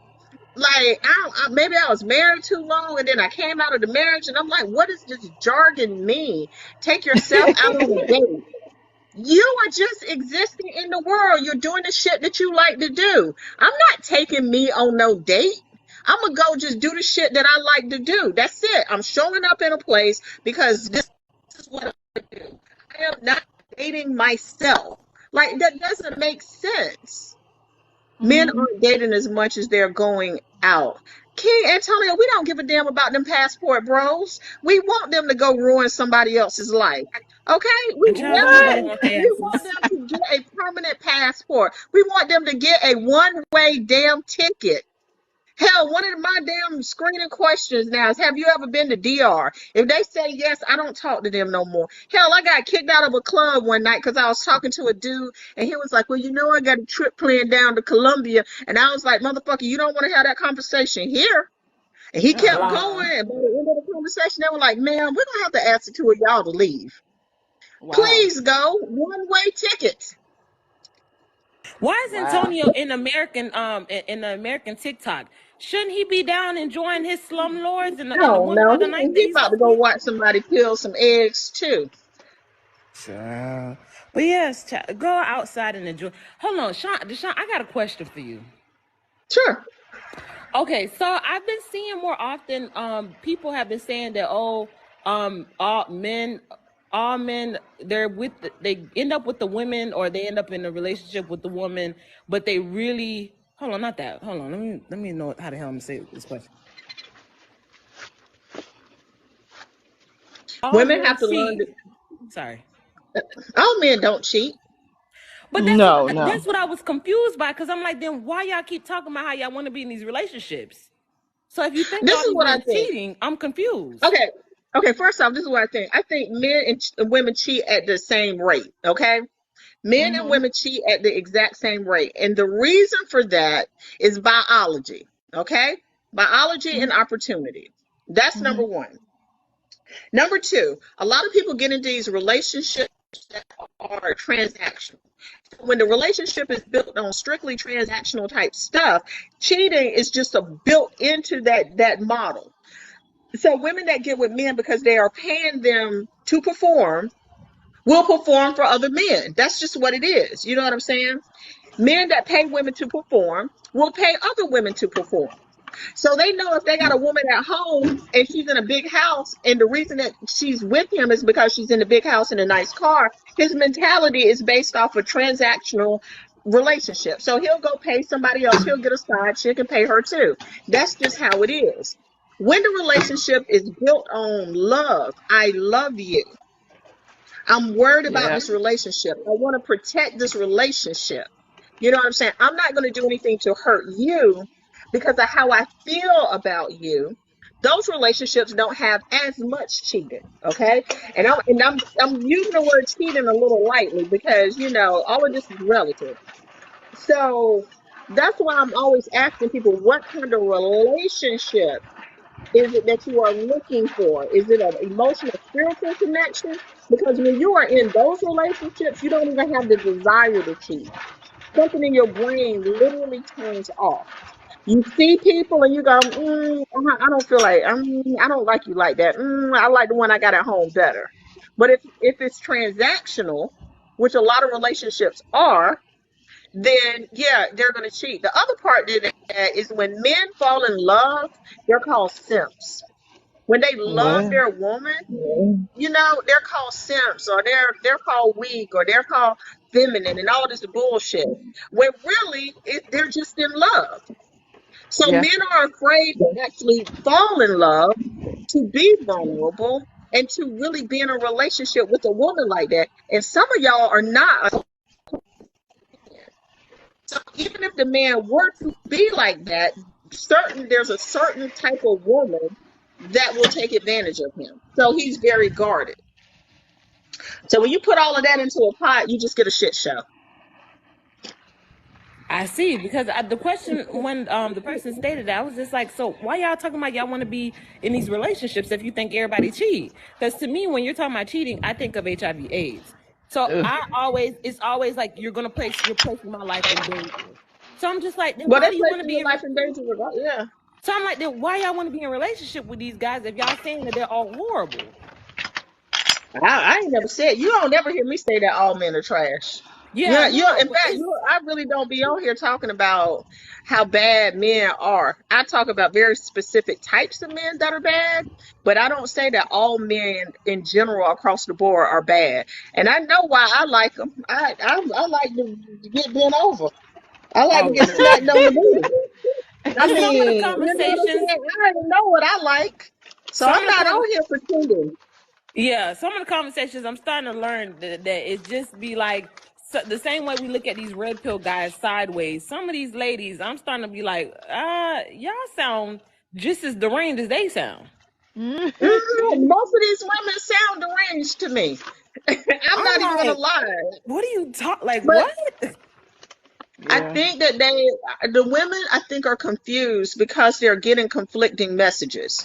Like, maybe I was married too long, and then I came out of the marriage, and I'm like, what does this jargon mean? Take yourself out on a date. You are just existing in the world. You're doing the shit that you like to do. I'm not taking me on no date. I'm gonna go just do the shit that I like to do. That's it. I'm showing up in a place because this is what I do. I am not dating myself. Like, that doesn't make sense. Men Mhm. aren't dating as much as they're going out. King Antonio, we don't give a damn about them passport bros. We want them to go ruin somebody else's life. Okay? And child, don't nobody What? want their We want asses. them to get a permanent passport. We want them to get a one-way damn ticket. Hell, one of my damn screening questions now is, have you ever been to DR? If they say yes, I don't talk to them no more. Hell, I got kicked out of a club one night because I was talking to a dude and he was like, well, I got a trip planned down to Colombia. And I was like, motherfucker, you don't want to have that conversation here. And he kept Wow. going. And by the end of the conversation, they were like, ma'am, we're going to have to ask the two of y'all to leave. Wow. Please go. One-way tickets. Why is Wow. Antonio in the American TikTok? Shouldn't he be down enjoying his slumlords and I the don't woman know. of the night that He he's about to go hosting? watch somebody peel some eggs too. Child. But yes, child, go outside and enjoy. Hold on, Deshaun, I got a question for you. Sure. Okay, so I've been seeing more often, people have been saying that, oh, all men, they end up with the women, or they end up in a relationship with the woman, but they really, hold on, not that, hold on, let me know how the hell I'm gonna say this question. All Women men have to learn cheat. to, Sorry. all men don't cheat. But No, that's no. what I was confused by, because I'm like, then why y'all keep talking about how y'all want to be in these relationships? So if you think This all is these what I men think. cheating, I'm confused. Okay. Okay, first off, this is what I think. I think men and women cheat at the same rate. Okay. Men and Mhm. women cheat at the exact same rate. And the reason for that is biology. Okay. Biology and Mhm. opportunity. That's number Mhm. one. Number two, a lot of people get into these relationships that are transactional. When the relationship is built on strictly transactional type stuff, cheating is just a built into that model. So women that get with men because they are paying them to perform will perform for other men. That's just what it is. You know what I'm saying? Men that pay women to perform will pay other women to perform. So they know if they got a woman at home and she's in a big house, and the reason that she's with him is because she's in a big house and a nice car, his mentality is based off a transactional relationship. So he'll go pay somebody else, he'll get a side chick and pay her too. That's just how it is. When the relationship is built on love, I love you. I'm worried about Yeah. this relationship. I want to protect this relationship. You know what I'm saying? I'm not going to do anything to hurt you because of how I feel about you. Those relationships don't have as much cheating, okay? And I'm using the word cheating a little lightly because all of this is relative. So that's why I'm always asking people, what kind of relationship is it that you are looking for? Is it an emotional, spiritual connection? Because when you are in those relationships, you don't even have the desire to cheat. Something in your brain literally turns off. You see people and you go, I don't feel like, I don't like you like that. I like the one I got at home better. But if it's transactional, which a lot of relationships are, then yeah, they're going to cheat. The other part to that is when men fall in love, they're called simps. When they love What? their woman, they're called simps, or they're called weak, or they're called feminine and all this bullshit. When really they're just in love. So Yeah. men are afraid to actually fall in love, to be vulnerable, and to really be in a relationship with a woman like that. And some of y'all are not. So even if the man were to be like that, there's a certain type of woman that will take advantage of him. So he's very guarded. So when you put all of that into a pot, you just get a shit show. I see, because the question when the person stated that, I was just like, so why y'all talking about y'all want to be in these relationships if you think everybody cheat? Because to me, when you're talking about cheating, I think of HIV/AIDS. So Ugh. it's always like you're placing my life in danger. So I'm just like, then Well, why they're do you want to placing be your in? life in danger. Yeah. So I'm like, then why y'all want to be in a relationship with these guys if y'all saying that they're all horrible? I ain't never said, you don't never hear me say that all men are trash. Yeah, Yeah, no, in but fact, it's I really don't be on here talking about how bad men are. I talk about very specific types of men that are bad, but I don't say that all men in general across the board are bad. And I know why I like them. I like to get bent over. I like to oh get Lord. smacked on the booty. I Some of the mean, you know what I'm conversations, saying? I already know what I like. So some I'm of the not con- on here pretending. yeah, some of the conversations I'm starting to learn that it just be like, so the same way we look at these red pill guys sideways. Some of these ladies, I'm starting to be like, y'all sound just as deranged as they sound. Most of these women sound deranged to me. I'm I'm not even gonna like, lie. what do you talk like? But What? I Yeah. think that the women, I think, are confused because they're getting conflicting messages.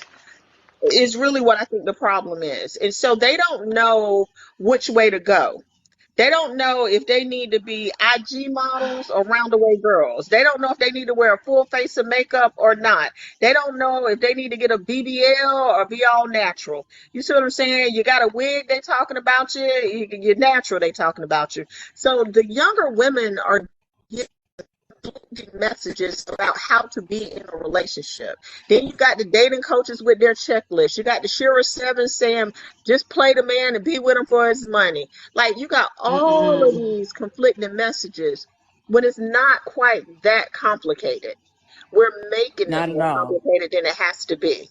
Is really what I think the problem is. And so they don't know which way to go. They don't know if they need to be IG models or roundaway girls. They don't know if they need to wear a full face of makeup or not. They don't know if they need to get a BBL or be all natural. You see what I'm saying? You got a wig, they talking about you. You're natural, they talking about you. So the younger women are messages about how to be in a relationship. Then you got the dating coaches with their checklist. You got the Shira Seven saying just play the man and be with him for his money. Like you got all of Mm-mm. these conflicting messages when it's not quite that complicated. We're making it Not at more all. complicated than it has to be.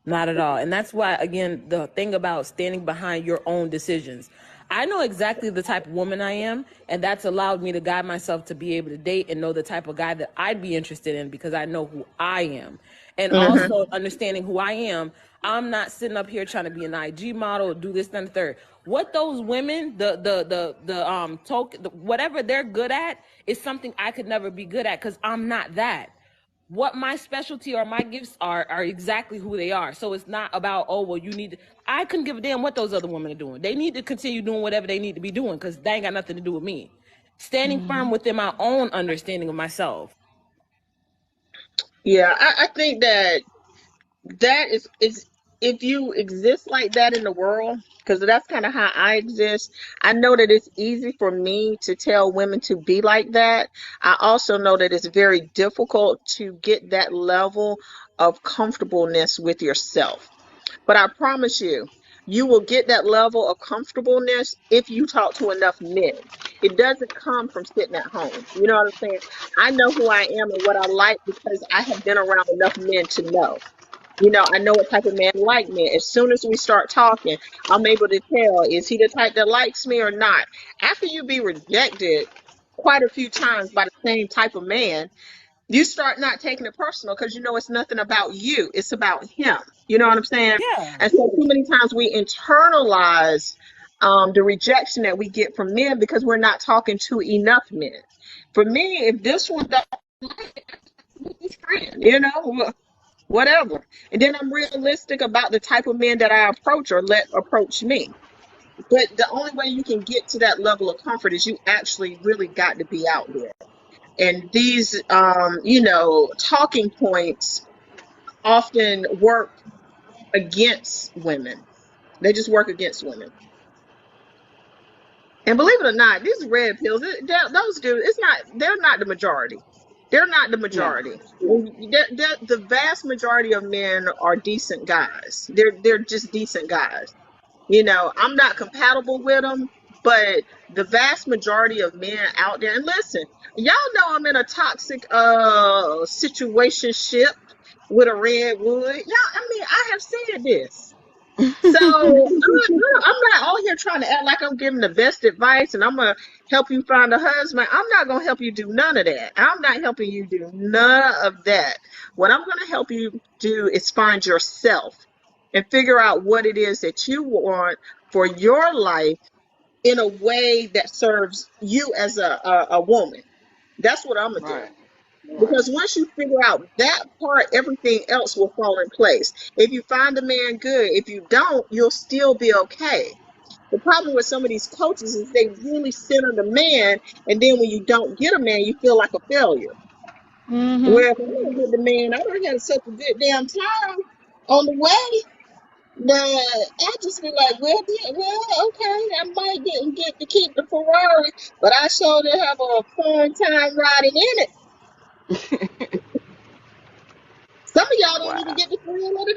Not at all. And that's why, again, the thing about standing behind your own decisions. I know exactly the type of woman I am, and that's allowed me to guide myself to be able to date and know the type of guy that I'd be interested in because I know who I am. And Hmm. also understanding who I am, I'm not sitting up here trying to be an IG model, do this, and the third. What those women, whatever they're good at, is something I could never be good at because I'm not that. What my specialty or my gifts are exactly who they are. So it's not about, oh well, you need to, I couldn't give a damn what those other women are doing. They need to continue doing whatever they need to be doing because they ain't got nothing to do with me. Standing firm within my own understanding of myself. Yeah, I think that is if you exist like that in the world, because that's kind of how I exist. I know that it's easy for me to tell women to be like that. I also know that it's very difficult to get that level of comfortableness with yourself. But I promise you, you will get that level of comfortableness if you talk to enough men. It doesn't come from sitting at home. You know what I'm saying? I know who I am and what I like because I have been around enough men to know. I know what type of man like me. As soon as we start talking, I'm able to tell, is he the type that likes me or not? After you be rejected quite a few times by the same type of man, you start not taking it personal because you know it's nothing about you. It's about him. You know what I'm saying? Yeah. And so too many times we internalize the rejection that we get from men because we're not talking to enough men. For me, if this one don't like it, friend, whatever. And then I'm realistic about the type of men that I approach or let approach me. But the only way you can get to that level of comfort is you actually really got to be out there. And these, talking points often work against women. They just work against women. And believe it or not, these red pills, those dudes, they're not the majority. They're not the No. majority. The vast majority of men are decent guys. They're just decent guys. I'm not compatible with them, but the vast majority of men out there, and listen, y'all know I'm in a toxic situationship with a redwood. Y'all, I mean, I have said this. So I'm not out here trying to act like I'm giving the best advice and I'm gonna help you find a husband. I'm not gonna help you do none of that. I'm not helping you do none of that. What I'm gonna help you do is find yourself and figure out what it is that you want for your life in a way that serves you as a woman. That's what I'm gonna do. Right. Right. Because once you figure out that part, everything else will fall in place. If you find a man good, if you don't, you'll still be okay. The problem with some of these coaches is they really center the man, and then when you don't get a man, you feel like a failure. Mhm. Where if I don't get the man, I don't have such a good damn time on the way. That I just be like, well, yeah, well, okay, I might didn't get to keep the Ferrari, but I sure did have a fun time riding in it. Some of y'all don't even Wow. get the thrill of the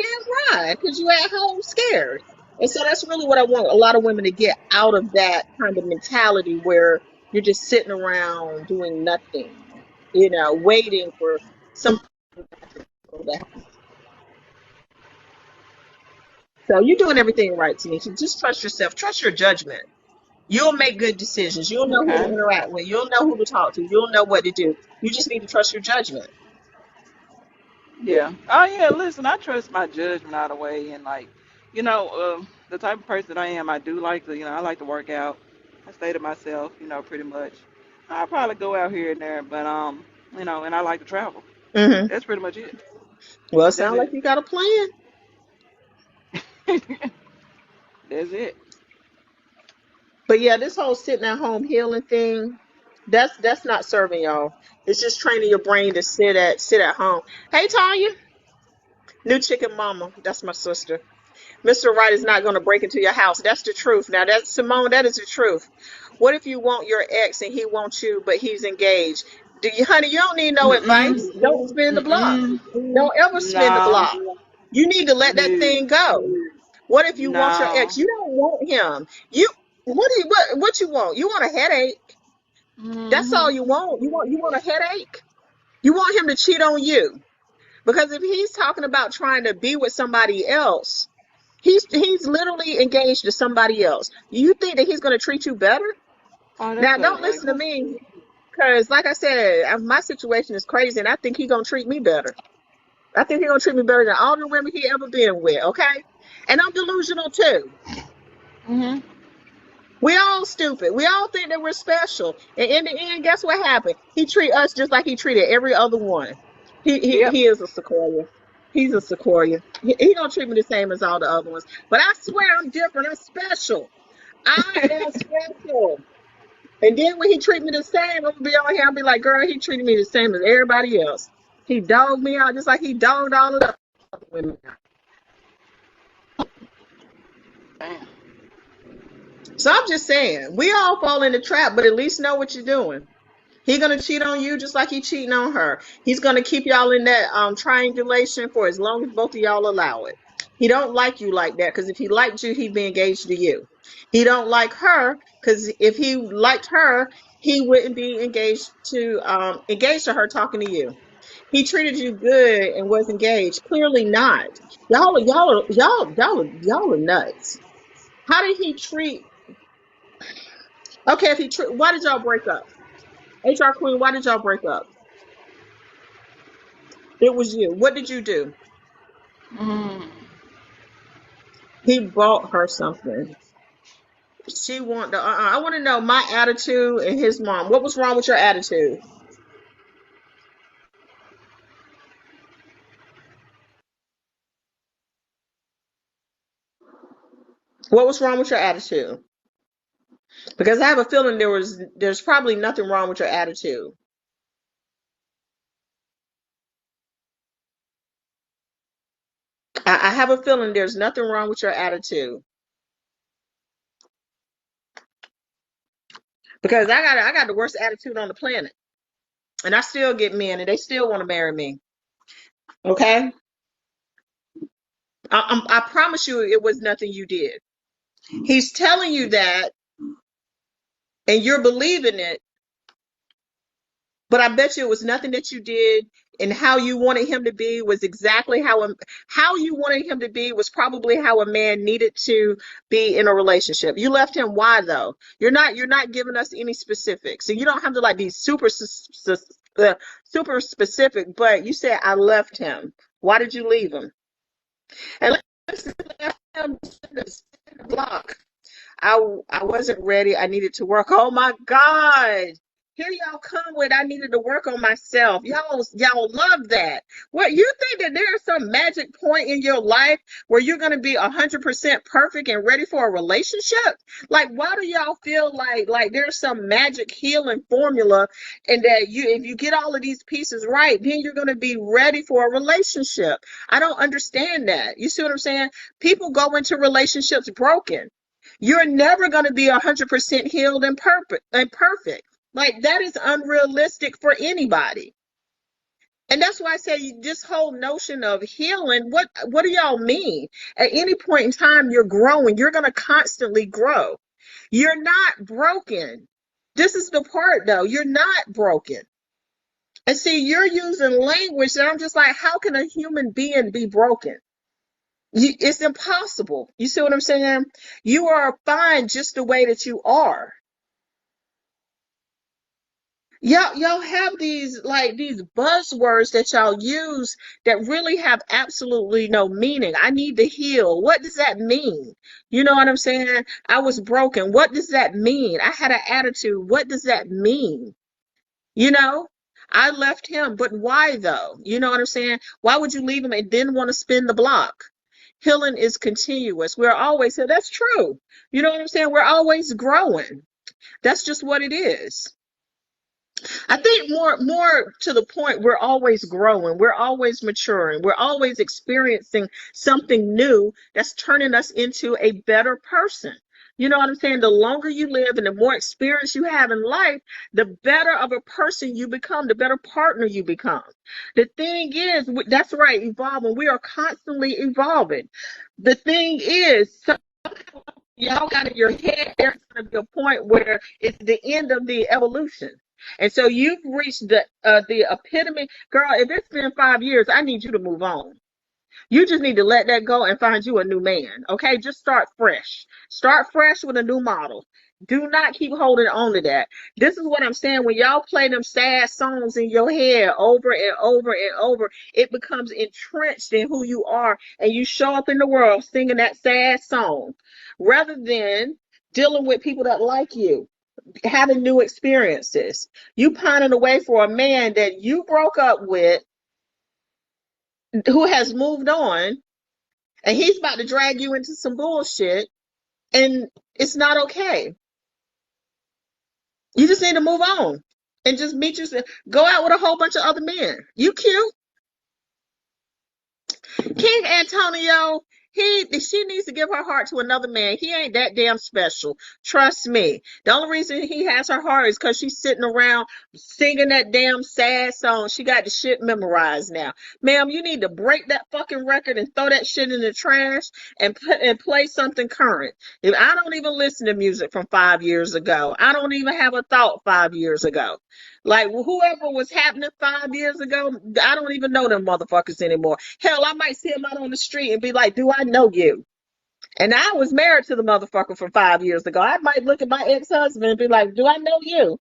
damn ride because you at home scared. And so that's really what I want a lot of women to get out of that kind of mentality where you're just sitting around doing nothing, waiting for something to happen. So you're doing everything right, Tanisha. Just trust yourself. Trust your judgment. You'll make good decisions. You'll know who to Okay. interact with. You'll know who to talk to. You'll know what to do. You just need to trust your judgment. Yeah. Oh yeah. Listen, I trust my judgment out of the way, and like, the type of person I am, I do like to, I like to work out. I stay to myself, pretty much. I probably go out here and there, but and I like to travel. Hmm. That's pretty much it. Well, it That's sounds like it. you got a plan. That's it. But yeah, this whole sitting at home healing thing, that's not serving y'all. It's just training your brain to sit at home. Hey Tanya, new chicken mama. That's my sister. Mr. Right is not going to break into your house. That's the truth. Now that's Simone, that is the truth. What if you want your ex and he wants you, but he's engaged? Honey, you don't need no Mm-mm. advice. Don't spin the block. Mm-mm. Don't ever spin the No. block. You need to let that No. thing go. What if you want your No. ex? You don't want him. What you want? You want a headache. That's all Mm-hmm. you want. You want a headache. You want him to cheat on you. Because if he's talking about trying to be with somebody else, he's literally engaged to somebody else. You think that he's going to treat you better? Oh, that's Now, so don't like listen to me, because like I said, my situation is crazy, and I think he's going to treat me better. I think he's going to treat me better than all the women he ever been with. Okay, and I'm delusional too. mm-hmm. We all stupid. We all think that we're special. And in the end, guess what happened? He treat us just like he treated every other one. He he, Yep. he is a sequoia. He's a sequoia. He don't treat me the same as all the other ones. But I swear I'm different. I'm special. I am special. And then when he treat me the same, I'm gonna be on here. I'll be like, girl, he treated me the same as everybody else. He dogged me out just like he dogged all of the other women out. Damn. So I'm just saying, we all fall in the trap, but at least know what you're doing. He gonna cheat on you just like he cheating on her. He's gonna keep y'all in that triangulation for as long as both of y'all allow it. He don't like you like that because if he liked you, he'd be engaged to you. He don't like her because if he liked her, he wouldn't be engaged to her talking to you. He treated you good and was engaged. Clearly not. Y'all are nuts. How did he treat? Okay, if he treat, why did y'all break up? HR Queen, why did y'all break up? It was you. What did you do? Mm. He bought her something. She want the. I want to know my attitude and his mom. What was wrong with your attitude? What was wrong with your attitude? Because I have a feeling there's probably nothing wrong with your attitude. I have a feeling there's nothing wrong with your attitude. Because I got the worst attitude on the planet, and I still get men, and they still want to marry me. Okay, I promise you, it was nothing you did. He's telling you that, and you're believing it. But I bet you it was nothing that you did, and how you wanted him to be was exactly how you wanted him to be was probably how a man needed to be in a relationship. You left him. Why though? You're not giving us any specifics, so you don't have to like be super specific. But you said I left him. Why did you leave him? And listen, left him in the block. I wasn't ready. I needed to work. Oh my God. Here y'all come with, I needed to work on myself. Y'all love that. What, you think that there's some magic point in your life where you're going to be 100% perfect and ready for a relationship? Like, why do y'all feel like there's some magic healing formula, and that if you get all of these pieces right, then you're going to be ready for a relationship? I don't understand that. You see what I'm saying? People go into relationships broken. You're never going to be 100% healed and perfect. Like, that is unrealistic for anybody. And that's why I say this whole notion of healing, what do y'all mean? At any point in time, you're growing. You're going to constantly grow. You're not broken. This is the part, though. You're not broken. And see, you're using language that I'm just like, how can a human being be broken? It's impossible. You see what I'm saying? You are fine just the way that you are. Y'all have these buzzwords that y'all use that really have absolutely no meaning. I need to heal. What does that mean? You know what I'm saying? I was broken. What does that mean? I had an attitude. What does that mean? You know, I left him, but why though? You know what I'm saying? Why would you leave him and then want to spin the block? Healing is continuous. We're always here. That's true. You know what I'm saying? We're always growing. That's just what it is. I think more to the point, we're always growing, we're always maturing, we're always experiencing something new that's turning us into a better person. You know what I'm saying? The longer you live and the more experience you have in life, the better of a person you become, the better partner you become. The thing is, that's right, evolving. We are constantly evolving. The thing is, y'all got in your head there's going to be a point where it's the end of the evolution, and so you've reached the epitome. Girl, if it's been 5 years, I need you to move on. You just need to let that go and find you a new man. Okay, just start fresh with a new model. Do not keep holding on to that. This is what I'm saying. When y'all play them sad songs in your head over and over and over, it becomes entrenched in who you are, and you show up in the world singing that sad song rather than dealing with people that like you, having new experiences. You pining away for a man that you broke up with, who has moved on, and he's about to drag you into some bullshit, and it's not okay. You just need to move on and just meet yourself. Go out with a whole bunch of other men. You cute. King Antonio, she needs to give her heart to another man. He ain't that damn special. Trust me. The only reason he has her heart is because she's sitting around singing that damn sad song. She got the shit memorized now. Ma'am, you need to break that fucking record and throw that shit in the trash and play something current. If I don't even listen to music from 5 years ago. I don't even have a thought 5 years ago. Like, whoever was happening 5 years ago, I don't even know them motherfuckers anymore. Hell, I might see them out on the street and be like, do I know you? And I was married to the motherfucker from 5 years ago. I might look at my ex-husband and be like, do I know you?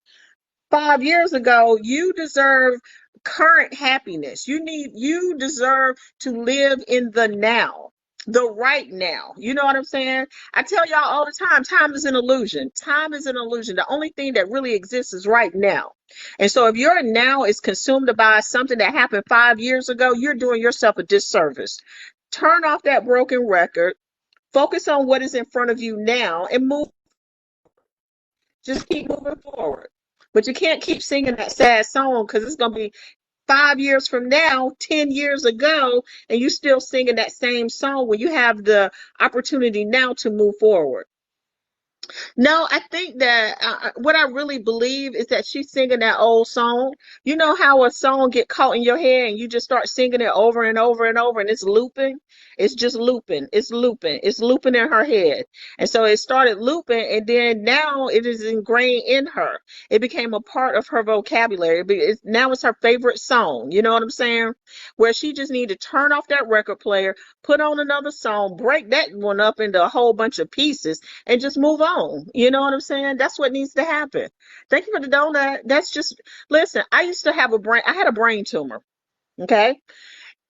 5 years ago, you deserve current happiness. You deserve to live in the now, the right now. You know what I'm saying? I tell y'all all the time is an illusion. Time is an illusion. The only thing that really exists is right now. And so if your now is consumed by something that happened 5 years ago, you're doing yourself a disservice. Turn off that broken record, focus on what is in front of you now, and move. Just keep moving forward. But you can't keep singing that sad song, because it's going to be 5 years from now, 10 years ago, and you still singing that same song when you have the opportunity now to move forward. No, I think that what I really believe is that she's singing that old song. You know how a song get caught in your head and you just start singing it over and over and over, and it's looping? It's just looping. It's looping. It's looping in her head. And so it started looping, and then now it is ingrained in her. It became a part of her vocabulary. Now it's her favorite song. You know what I'm saying? Where she just need to turn off that record player, put on another song, break that one up into a whole bunch of pieces, and just move on. You know what I'm saying? That's what needs to happen. Thank you for the donut. That's just, listen, I used to have I had a brain tumor. Okay.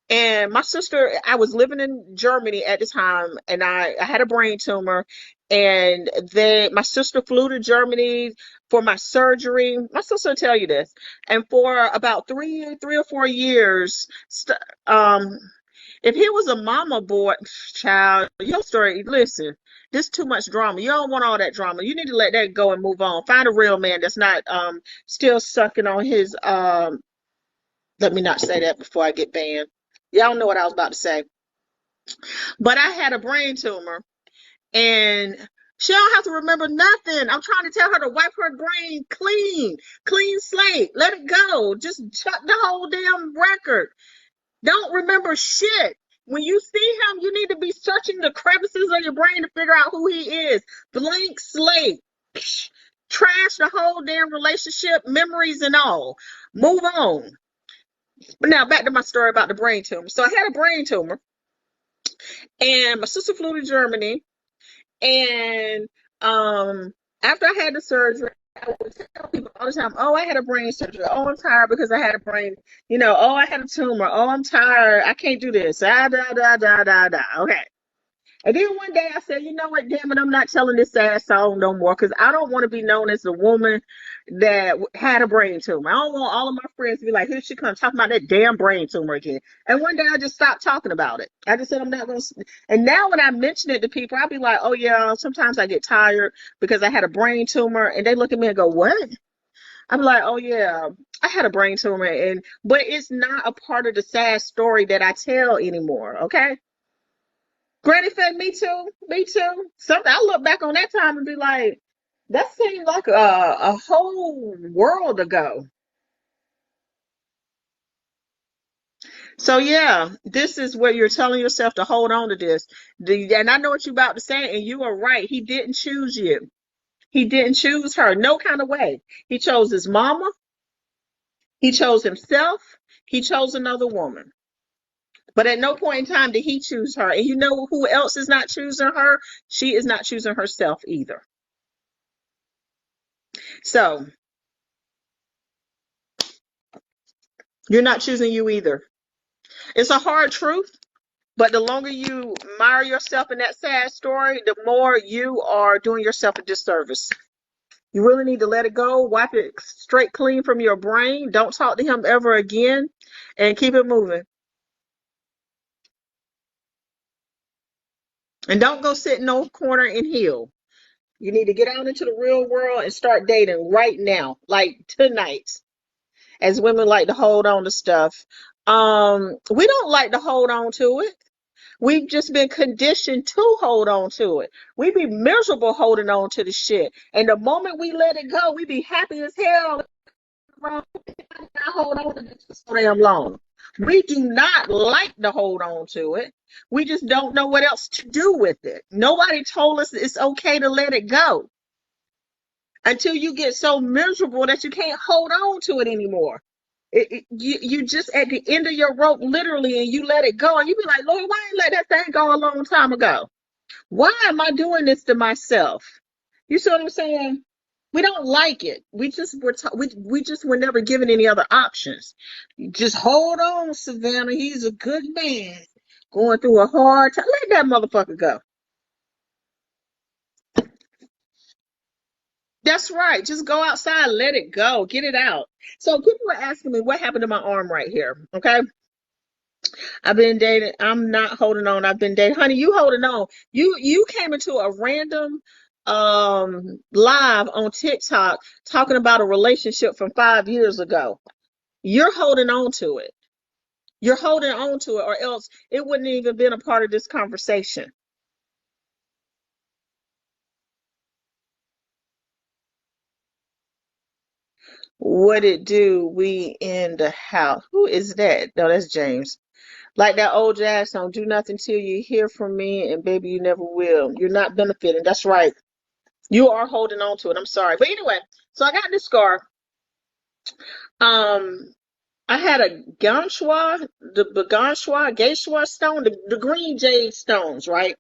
And my sister, I was living in Germany at the time, and I had a brain tumor. And then my sister flew to Germany for my surgery. My sister will tell you this. And for about 3 or 4 years, if he was a mama boy, child, your story, listen, this too much drama. You don't want all that drama. You need to let that go and move on. Find a real man that's not still sucking on his let me not say that before I get banned. Y'all know what I was about to say. But I had a brain tumor, and she don't have to remember nothing. I'm trying to tell her to wipe her brain clean, clean slate. Let it go. Just chuck the whole damn record. Don't remember shit. When you see him, you need to be searching the crevices of your brain to figure out who he is. Blank slate. Trash the whole damn relationship, memories and all. Move on. But now back to my story about the brain tumor. So I had a brain tumor, and my sister flew to Germany, and after I had the surgery, I would tell people all the time, oh, I had a brain surgery. Oh, I'm tired because I had a brain, oh, I had a tumor. Oh, I'm tired. I can't do this. Da, da, da, da, da, da. Okay. And then one day I said, you know what, damn it, I'm not telling this sad song no more because I don't want to be known as the woman that had a brain tumor. I don't want all of my friends to be like, here she comes talking about that damn brain tumor again. And one day I just stopped talking about it. I just said, I'm not going to. And now when I mention it to people, I'll be like, oh, yeah, sometimes I get tired because I had a brain tumor. And they look at me and go, what? I'm like, oh, yeah, I had a brain tumor. But it's not a part of the sad story that I tell anymore. Okay. Granny fed me too. Me too. Something I look back on that time and be like, that seemed like a whole world ago. So yeah, this is where you're telling yourself to hold on to this. And I know what you're about to say, and you are right. He didn't choose you. He didn't choose her. No kind of way. He chose his mama. He chose himself. He chose another woman. But at no point in time did he choose her. And you know who else is not choosing her? She is not choosing herself either. So you're not choosing you either. It's a hard truth, but the longer you mire yourself in that sad story, the more you are doing yourself a disservice. You really need to let it go, wipe it straight clean from your brain. Don't talk to him ever again, and keep it moving. And don't go sit in no corner and heal. You need to get out into the real world and start dating right now, like tonight. As women like to hold on to stuff. We don't like to hold on to it. We've just been conditioned to hold on to it. We be miserable holding on to the shit. And the moment we let it go, we be happy as hell. I hold on to this for so damn long. We do not like to hold on to it. We just don't know what else to do with it. Nobody told us it's okay to let it go until you get so miserable that you can't hold on to it anymore. You just at the end of your rope, literally, and you let it go, and you be like, Lord, why ain't let that thing go a long time ago? Why am I doing this to myself? You see what I'm saying? We don't like it. We just were never given any other options. Just hold on, Savannah. He's a good man going through a hard time. Let that motherfucker go. That's right. Just go outside, let it go, get it out. So people are asking me what happened to my arm right here. Okay. I've been dating. I'm not holding on. I've been dating. Honey, you holding on. You came into a random live on TikTok talking about a relationship from 5 years ago. You're holding on to it. You're holding on to it, or else it wouldn't even been a part of this conversation. What it do? We in the house. Who is that? No, that's James. Like that old jazz song, do nothing till you hear from me, and baby, you never will. You're not benefiting. That's right. You are holding on to it. I'm sorry. But anyway, so I got this scar. Um, I had a Geishwa stone, the green jade stones, right?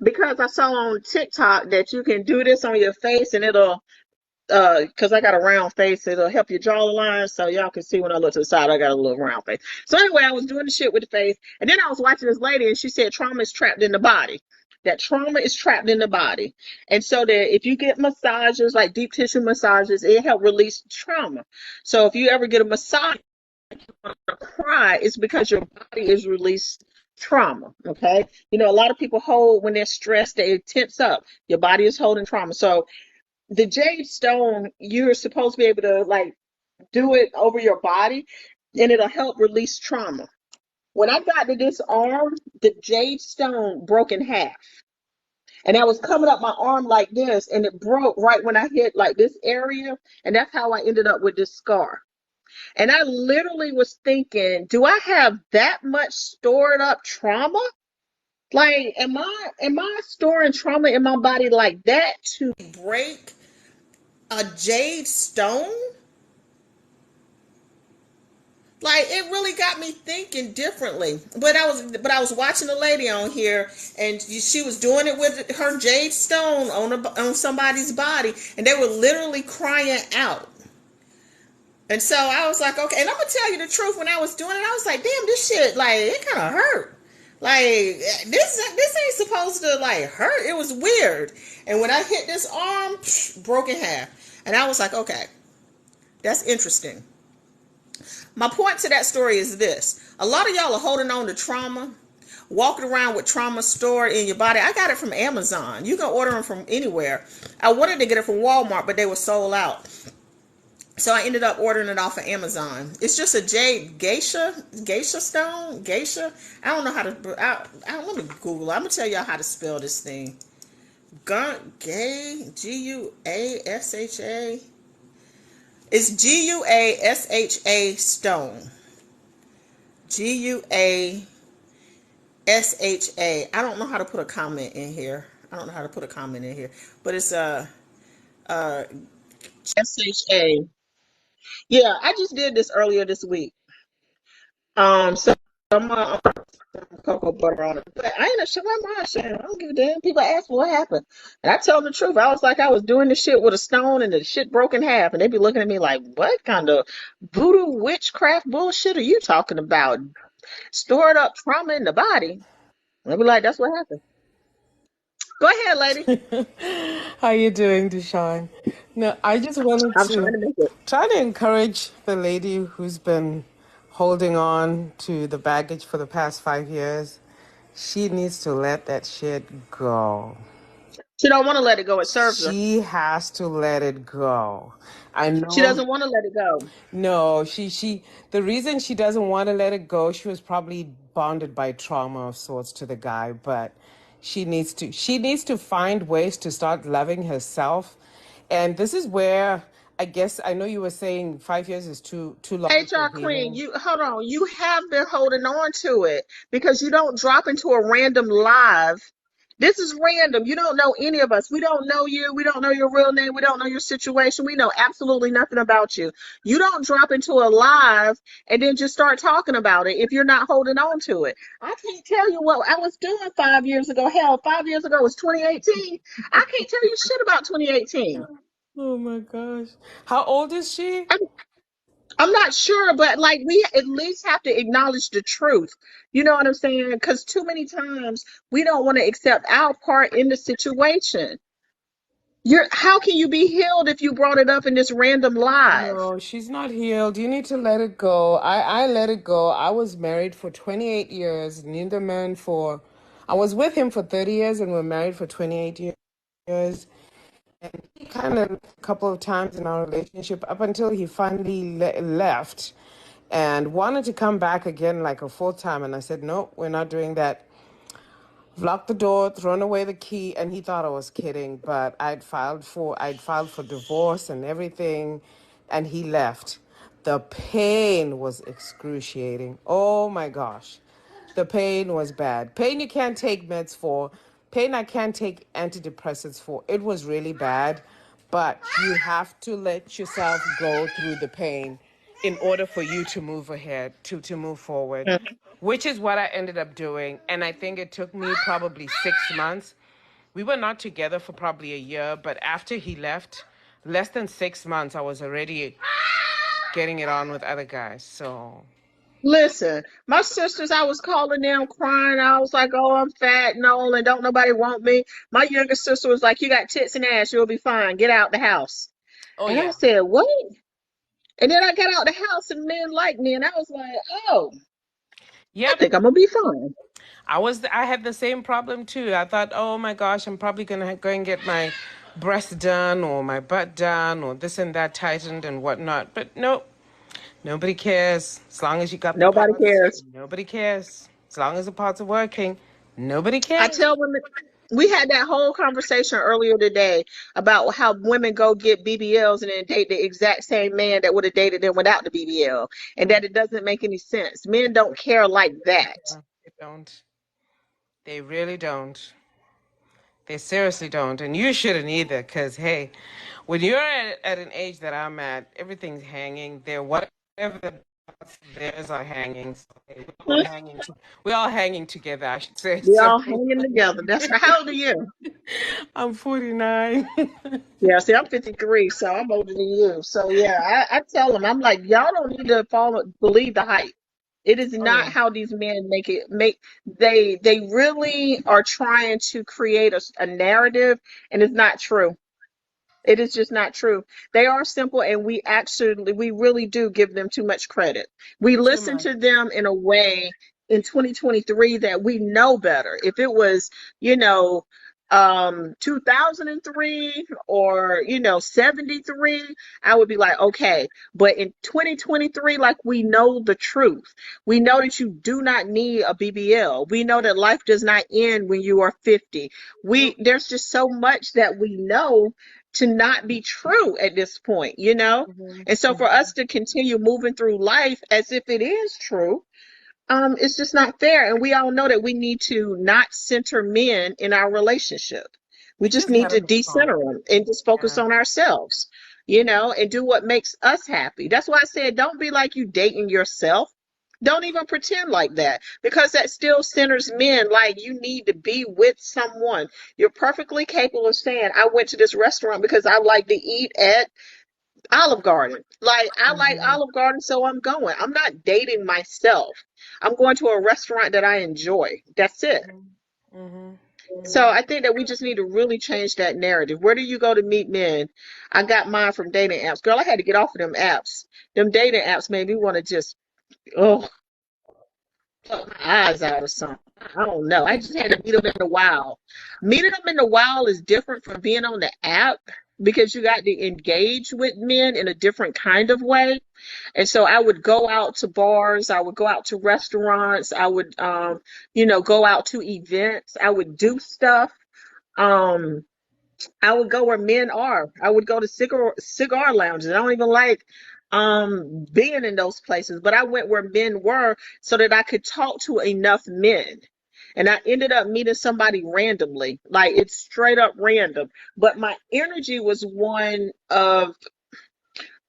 Because I saw on TikTok that you can do this on your face and it'll because I got a round face, it'll help your jawline, so y'all can see when I look to the side, I got a little round face. So anyway, I was doing the shit with the face, and then I was watching this lady, and she said trauma is trapped in the body. That trauma is trapped in the body, and so that if you get massages, like deep tissue massages, it help release trauma. So if you ever get a massage, cry, it's because your body is released trauma. Okay, you know, a lot of people hold when they're stressed, they tense up. Your body is holding trauma. So the jade stone, you're supposed to be able to like do it over your body, and it'll help release trauma. When I got to this arm, the jade stone broke in half, and I was coming up my arm like this, and it broke right when I hit like this area, and that's how I ended up with this scar. And I literally was thinking, do I have that much stored up trauma? Like, am I storing trauma in my body like that to break a jade stone? Like, it really got me thinking differently. But I was watching a lady on here, and she was doing it with her jade stone on somebody's body, and they were literally crying out. And so I was like, okay. And I'm gonna tell you the truth. When I was doing it, I was like, damn, this shit, like, it kind of hurt. Like, this ain't supposed to like hurt. It was weird. And when I hit this arm, broke in half. And I was like, okay, that's interesting. My point to that story is this: a lot of y'all are holding on to trauma, walking around with trauma stored in your body. I got it from Amazon. You can order them from anywhere. I wanted to get it from Walmart, but they were sold out. So I ended up ordering it off of Amazon. It's just a jade geisha stone, geisha. I don't know how to. Let me Google it. I'm gonna tell y'all how to spell this thing. Gay, Guasha. It's Guasha stone. Guasha. I don't know how to put a comment in here. But it's SHA. Yeah, I just did this earlier this week. So I'm cocoa butter on it. But I ain't a shit my mind saying. I don't give a damn. People ask me what happened. And I tell them the truth. I was like, I was doing this shit with a stone and the shit broke in half. And they be looking at me like, what kind of voodoo witchcraft bullshit are you talking about? Stored up trauma in the body. And they be like, that's what happened. Go ahead, lady. How you doing, Deshaun? No, I just wanted I'm trying to to make it. try to encourage the lady who's been holding on to the baggage for the past 5 years. She needs to let that shit go. She don't want to let it go. It serves her. She has to let it go. I She know. doesn't want to let it go. No, the reason she doesn't want to let it go, she was probably bonded by trauma of sorts to the guy, but she needs to find ways to start loving herself. And this is where I guess I know you were saying 5 years is too long for HR Queen, healing. you hold on. You have been holding on to it because you don't drop into a random live. This is random. You don't know any of us. We don't know you. We don't know your real name. We don't know your situation. We know absolutely nothing about you. You don't drop into a live and then just start talking about it if you're not holding on to it. I can't tell you what I was doing 5 years ago. Hell, 5 years ago was 2018. I can't tell you shit about 2018. Oh my gosh. How old is she? I'm not sure, but like we at least have to acknowledge the truth. You know what I'm saying? Because too many times we don't want to accept our part in the situation. How can you be healed if you brought it up in this random live? No, she's not healed. You need to let it go. I let it go. I was married for 28 years, knew the man for, I was with him for 30 years and we're married for 28 years. And he kind of, a couple of times in our relationship, up until he finally left and wanted to come back again like a full time. And I said, no, we're not doing that. Locked the door, thrown away the key, and he thought I was kidding. But I'd filed for divorce and everything, and he left. The pain was excruciating. Oh my gosh. The pain was bad. Pain you can't take meds for. Pain I can't take antidepressants for. It was really bad. But you have to let yourself go through the pain in order for you to move ahead, to move forward, Mhm. which is what I ended up doing. And I think it took me probably 6 months. We were not together for probably a year, but after he left, less than 6 months, I was already getting it on with other guys. So, Listen, my sisters, I was calling them crying. I was like, oh, I'm fat, no, and don't nobody want me. My younger sister was like, you got tits and ass, you'll be fine. Get out the house. oh And I yeah, said, what? And then I got out the house and men liked me, and I was like, oh, I yep. think I'm gonna be fine. I had the same problem too. I thought, oh my gosh, I'm probably gonna go and get my breast done or my butt done or this and that tightened and whatnot. But nope, nobody cares. As long as you got the Nobody parts, cares. nobody cares. As long as the parts are working, nobody I cares. tell women, we had that whole conversation earlier today about how women go get BBLs and then date the exact same man that would have dated them without the BBL, and that it doesn't make any sense. Men don't care like that. They don't. They really don't. They seriously don't. And you shouldn't either, because, hey, when you're at an age that I'm at, everything's hanging there. Whatever the theirs are hanging. So, hey, we're all hanging together, I should say. We So all hanging together. That's right. How old are you? I'm 49. Yeah, see, I'm 53, so I'm older than you. So yeah, I tell them, I'm like, y'all don't need to believe the hype. It is Oh, not yeah. how these men make they really are trying to create a narrative, and it's not true. It is just not true. They are simple, and we really do give them too much credit. We Too listen much. to them in a way in 2023 that we know better. If it was, you know, 2003 or, 73, I would be like, okay. But in 2023, like, we know the truth. We know that you do not need a BBL. We know that life does not end when you are 50. Nope. There's just so much that we know to not be true at this point, you know? Hmm. And so for Hmm. us to continue moving through life as if it is true, it's just not fair. And we all know that we need to not center men in our relationship. We You just just need gotta to move on. decenter them and just focus Yeah. on ourselves, and do what makes us happy. That's why I said, don't be like you dating yourself. Don't even pretend like that, because that still centers men. Like, you need to be with someone. You're perfectly capable of saying, I went to this restaurant because I like to eat at Olive Garden. Like, I like Hmm. Olive Garden, so I'm going. I'm not dating myself. I'm going to a restaurant that I enjoy. That's it. Hmm. So Hmm. I think that we just need to really change that narrative. Where do you go to meet men? I got mine from dating apps. Girl, I had to get off of them apps. Them dating apps made me want to just, oh, pluck my eyes out or something. I don't know. I just had to meet them in the wild. Meeting them in the wild is different from being on the app, because you got to engage with men in a different kind of way. And so I would go out to bars, I would go out to restaurants, I would, go out to events, I would do stuff. Um, I would go where men are. I would go to cigar lounges. I don't even like being in those places, but I went where men were so that I could talk to enough men. And I ended up meeting somebody randomly. Like, it's straight up random. But my energy was one of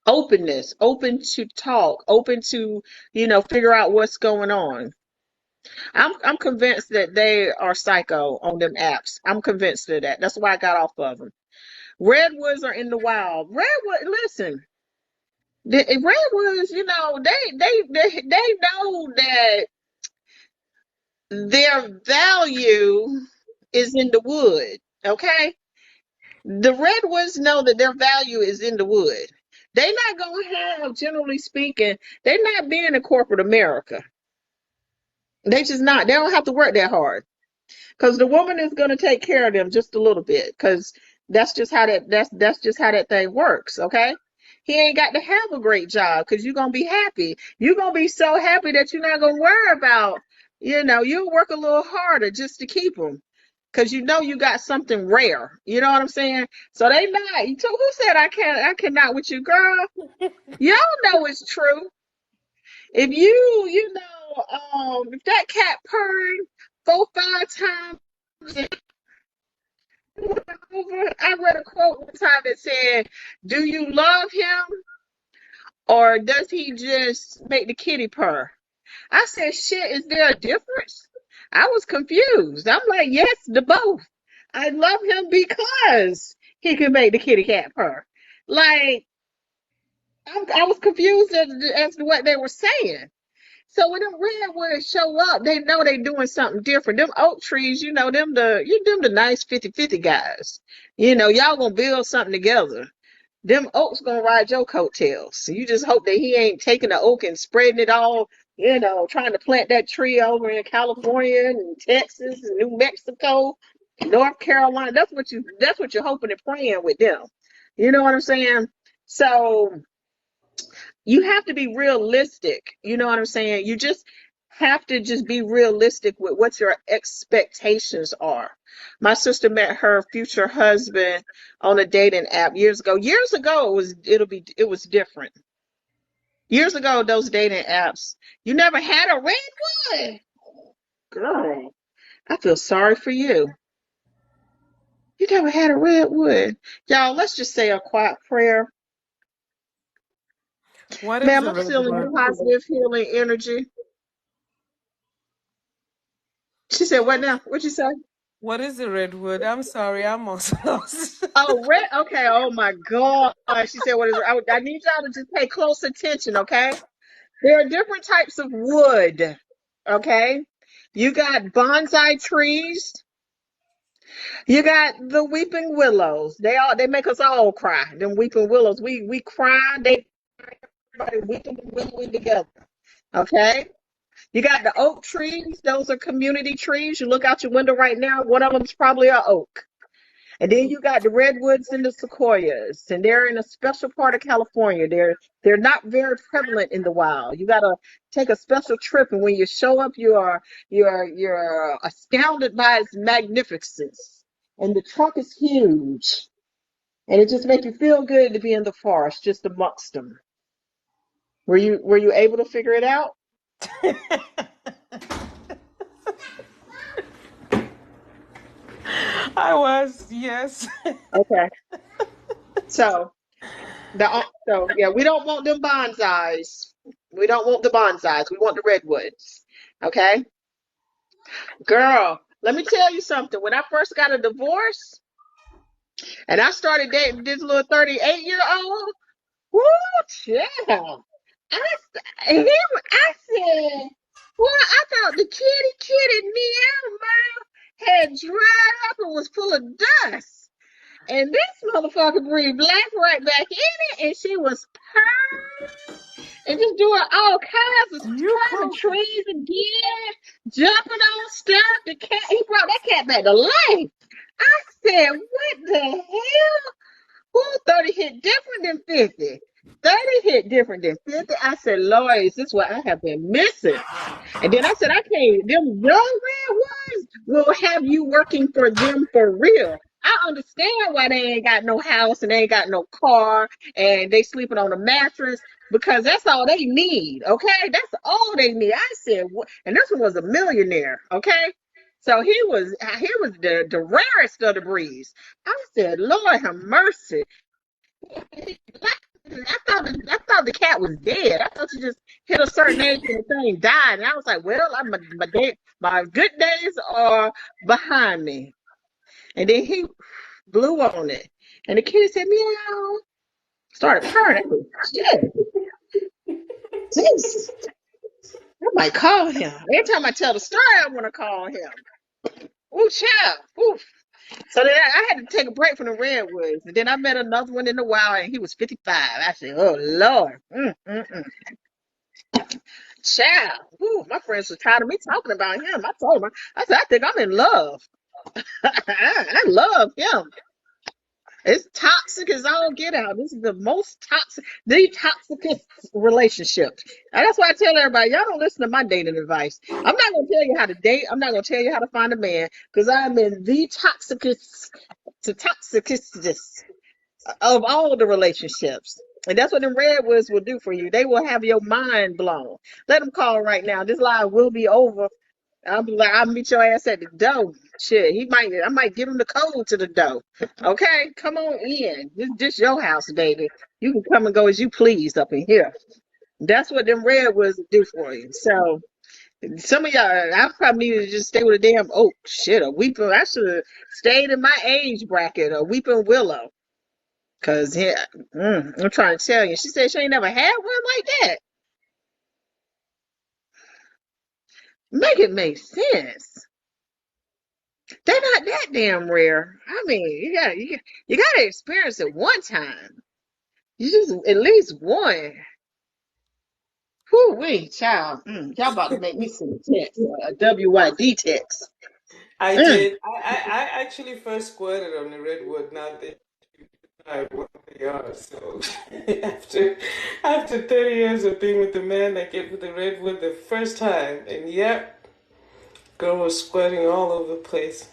openness, open to talk, open to, figure out what's going on. I'm convinced that they are psycho on them apps. I'm convinced of that. That's why I got off of them. Redwoods are in the wild. Listen, the redwoods, they know that their value is in the wood. Okay, the redwoods know that their value is in the wood. They not gonna have, generally speaking, they're not being in corporate America. They just not. They don't have to work that hard, because the woman is going to take care of them just a little bit, because that's just how that thing works. Okay, he ain't got to have a great job, because you're going to be happy. You're going to be so happy that you're not going to worry about, you'll work a little harder just to keep them, because you got something rare. You know what I'm saying? So they not. So who said I cannot with you, girl? Y'all know it's true. If if that cat purring 4, 5 times over, I read a quote one time that said, "Do you love him, or does he just make the kitty purr?" I said, "Shit, is there a difference?" I was confused. I'm like, yes, the both. I love him because he can make the kitty cat purr. Like I was confused as to what they were saying. So when them redwoods show up, they know they doing something different. Them oak trees, them the nice 50-50 guys. Y'all gonna build something together. Them oaks gonna ride your coattails. So you just hope that he ain't taking the oak and spreading it all, trying to plant that tree over in California and Texas and New Mexico, North Carolina. That's what you're hoping and praying with them. You know what I'm saying? So you have to be realistic. You know what I'm saying? You just have to just be realistic with what your expectations are. My sister met her future husband on a dating app years ago. Years ago it was different. Years ago, those dating apps, you never had a redwood. Girl, I feel sorry for you. You never had a redwood. Y'all, let's just say a quiet prayer. What is Ma'am, the I'm feeling redwood? positive healing energy. She said, what now? What'd you say? What is the redwood? I'm sorry, I'm also lost. Oh, red. Okay. Oh my God. She said, "What is?" I need y'all to just pay close attention. Okay. There are different types of wood. Okay. You got bonsai trees. You got the weeping willows. They make us all cry. Them weeping willows. We cry. Everybody weeping and willowing together. Okay. You got the oak trees. Those are community trees. You look out your window right now. One of them is probably an oak. And then you got the redwoods and the sequoias, and they're in a special part of California. They're not very prevalent in the wild. You gotta take a special trip, and when you show up, you're astounded by its magnificence. And the trunk is huge, and it just makes you feel good to be in the forest, just amongst them. Were you able to figure it out? I was, yes. Okay. So yeah, we don't want them bonsais. We don't want the bonsais. We want the redwoods. Okay. Girl, let me tell you something. When I first got a divorce and I started dating this little 38-year-old, woo, child. I said, well, I thought the kitty meow had dried up and was full of dust. And this motherfucker breathed life right back in it, and she was and just doing all kinds of You climbing come. trees again, jumping on stuff. The cat, he brought that cat back to life. I said, what the hell? Who 30 hit different than 50? 30 hit different than 50. I said, Lord, is this what I have been missing? And then I said, I can't, them young red ones will have you working for them for real. I understand why they ain't got no house and they ain't got no car and they sleeping on a mattress because that's all they need. Okay. That's all they need. I said, and this one was a millionaire. Okay. So he was the rarest of the breeds. I said, Lord have mercy. I thought the cat was dead. I thought you just hit a certain age and the thing died. And I was like, well, my good days are behind me. And then he blew on it. And the kitty said, meow. Started purring. I said, shit, Jesus. I might call him. Every time I tell the story, I want to call him. Ooh, child. Ooh. So then I had to take a break from the redwoods. And then I met another one in the wild, and he was 55. I said, oh, Lord. Child. Ooh, my friends were tired of me talking about him. I told them, I said, I think I'm in love. I love him. It's toxic as all get out. This is the toxicest relationship. And that's why I tell everybody, y'all don't listen to my dating advice. I'm not gonna tell you how to date. I'm not gonna tell you how to find a man because I'm in the toxicest of all the relationships. And that's what them redwoods will do for you. They will have your mind blown. Let them call right now. This live will be over. I'll be like, I'll meet your ass at the door. Shit, I might give him the code to the door. Okay, come on in. This your house, baby. You can come and go as you please up in here. That's what them redwoods will do for you. So some of y'all, I probably need to just stay with a damn oak. Shit, a weeping. I should have stayed in my age bracket. A weeping willow. Cause yeah, I'm trying to tell you. She said she ain't never had one like that. Make it make sense. They're not that damn rare. I mean, you got to experience it one time. You just at least one. Whoo wee, child. Y'all about to make me send a text, a WYD text. I Mm. did. I actually first squirted on the redwood, not the I what they are. So after 30 years of being with the man, I get with the redwood the first time, and yep, girl was squirting all over the place.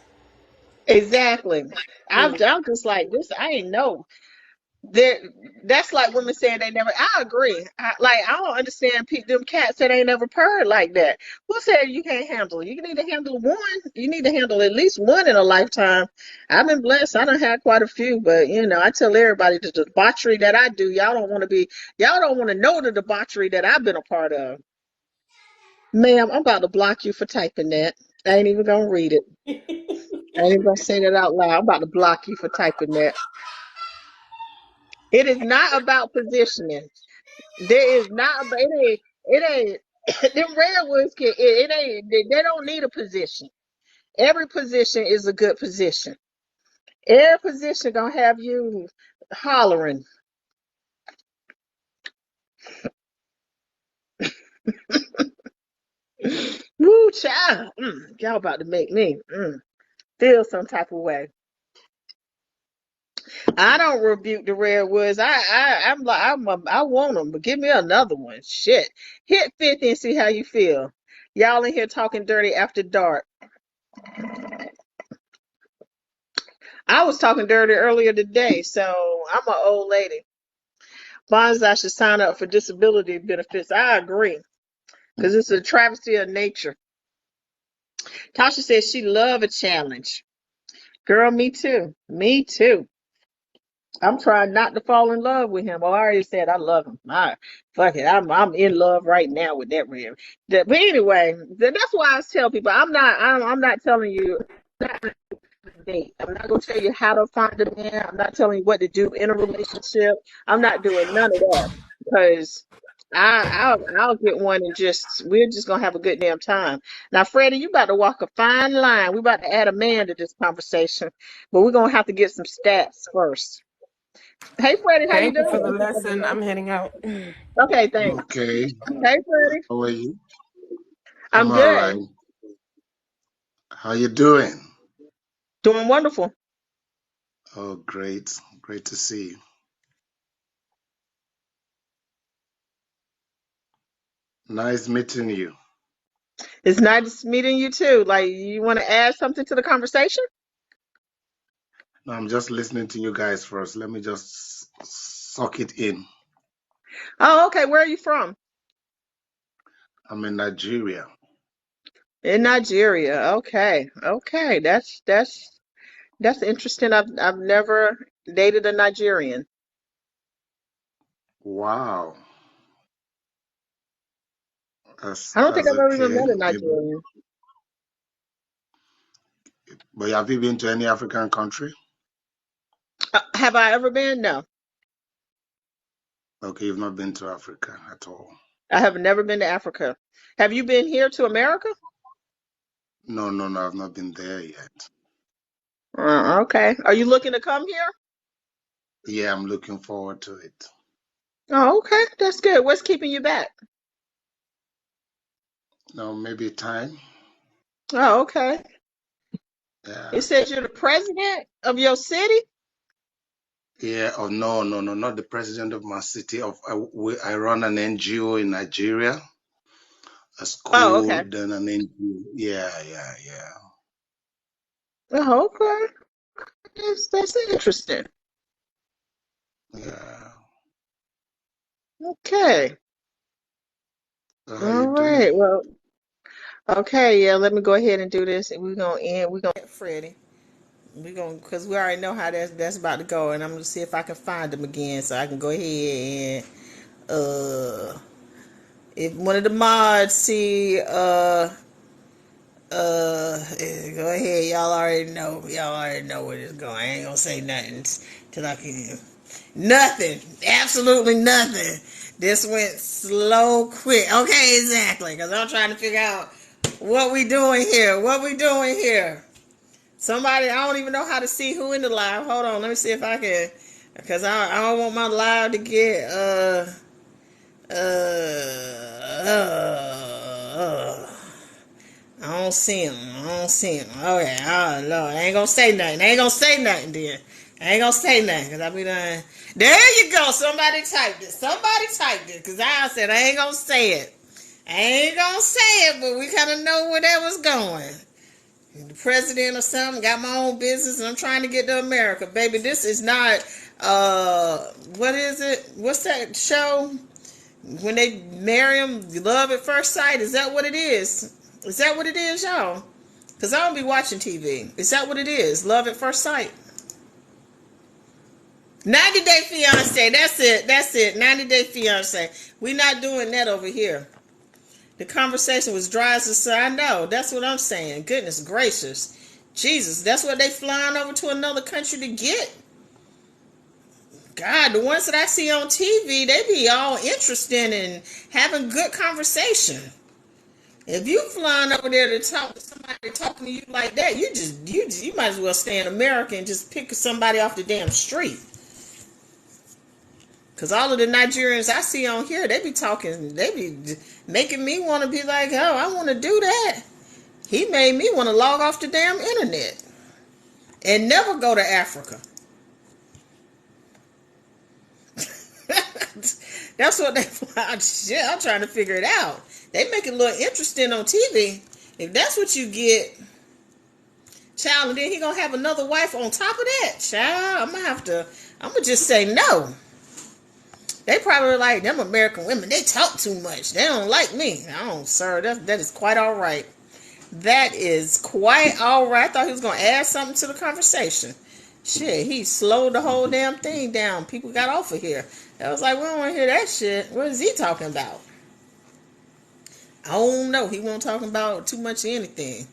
Exactly. I'm, Mm. I'm just like this. I ain't know. There, that's like women saying they never. I agree. I don't understand them cats that ain't never purred like that. Who said you can't handle it? You need to handle one. You need to handle at least one in a lifetime. I've been blessed. I done had quite a few, but I tell everybody the debauchery that I do. Y'all don't want to know the debauchery that I've been a part of. Ma'am, I'm about to block you for typing that. I ain't even gonna read it. I ain't even gonna say that out loud. I'm about to block you for typing that. It is not about positioning. There is not, but it ain't, them redwoods it ain't, they don't need a position. Every position is a good position. Every position gonna have you hollering. Woo, child. Y'all about to make me feel some type of way. I don't rebuke the redwoods. I'm like, I want them, but give me another one. Shit. Hit 50 and see how you feel. Y'all in here talking dirty after dark. I was talking dirty earlier today, so I'm an old lady. Bonds I should sign up for disability benefits. I agree, because it's a travesty of nature. Tasha says she love a challenge. Girl, me too. Me too. I'm trying not to fall in love with him. Oh, I already said I love him. Fuck it. I'm in love right now with that red. But anyway, that's why I tell people I'm not telling you date. I'm not gonna tell you how to find a man. I'm not telling you what to do in a relationship. I'm not doing none of that because I'll get one and we're just gonna have a good damn time. Now, Freddie, you about to walk a fine line. We about to add a man to this conversation, but we're gonna have to get some stats first. Hey, Freddie, how you Thank you for the doing? lesson. I'm heading out. Okay, thanks. Okay, Hey, Freddie, how are you? I'm I'm all right. good, How you doing? doing wonderful. Oh, great. Great to see you. Nice meeting you. It's nice meeting you too. Like, you want to add something to the conversation? No, I'm just listening to you guys first. Let me just suck it in. Oh, okay. Where are you from? I'm in Nigeria. In Nigeria. Okay. Okay. That's interesting. I've never dated a Nigerian. Wow. I don't think That's I've ever even okay. met a Maybe. Nigerian. But have you been to any African country? Have I ever been? No. Okay, you've not been to Africa at all. I have never been to Africa. Have you been here to America? No, no, no, I've not been there yet. Okay. Are you looking to come here? Yeah, I'm looking forward to it. Oh, okay. That's good. What's keeping you back? No, maybe time. Oh, okay. Yeah. It says you're the president of your city? Yeah, oh no, no, no, not the president of my city. I run an NGO in Nigeria, a Oh, school, okay. then an NGO. Yeah, yeah, yeah, Oh, okay. That's interesting. yeah. Okay. So how you All doing? right. Well, okay. Yeah, let me go ahead and do this. And we're gonna end. We're gonna Freddie. We're gonna because we already know how that's about to go, and I'm gonna see if I can find him again, so I can go ahead and if one of the mods see go ahead. Y'all already know. Y'all already know where it's going. I ain't gonna say nothing till I can. Nothing. Absolutely nothing. This went slow quick. Okay, exactly. Because I'm trying to figure out what we doing here. What we doing here. Somebody, I don't even know how to see who in the live. Hold on. Let me see if I can. Because I don't want my live to get, I don't see him. I don't see him. Okay. Oh, Lord. I ain't going to say nothing. I ain't going to say nothing, dear. I ain't going to say nothing because I'll be done. There you go. Somebody typed it. Somebody typed it because I said I ain't going to say it. I ain't going to say it, but we kind of know where that was going. The president or something, got my own business, and I'm trying to get to America. Baby, this is not, what is it? What's that show? When they marry them, love at first sight. Is that what it is? Is that what it is, y'all? Because I don't be watching TV. Is that what it is? Love at first sight? 90 Day Fiance. That's it. That's it. 90 Day Fiance. We not doing that over here. The conversation was dry as the sun. I know. That's what I'm saying. Goodness gracious. Jesus, that's what they flying over to another country to get? God, the ones that I see on TV, they be all interested in having good conversation. If you flying over there to talk to somebody talking to you like that, you might as well stay in America and just pick somebody off the damn street. Because all of the Nigerians I see on here, they be talking, they be making me want to be like, oh, I want to do that. He made me want to log off the damn internet and never go to Africa. That's what they, shit, I'm trying to figure it out. They make it look interesting on TV. If that's what you get, child, and then he gonna have another wife on top of that, child, I'm gonna just say no. They probably like, them American women, they talk too much. They don't like me. I don't, sir, that is quite all right. That is quite all right. I thought he was gonna add something to the conversation. Shit, he slowed the whole damn thing down. People got off of here. I was like, we don't want to hear that shit. What is he talking about? I don't know. He won't talking about too much of anything.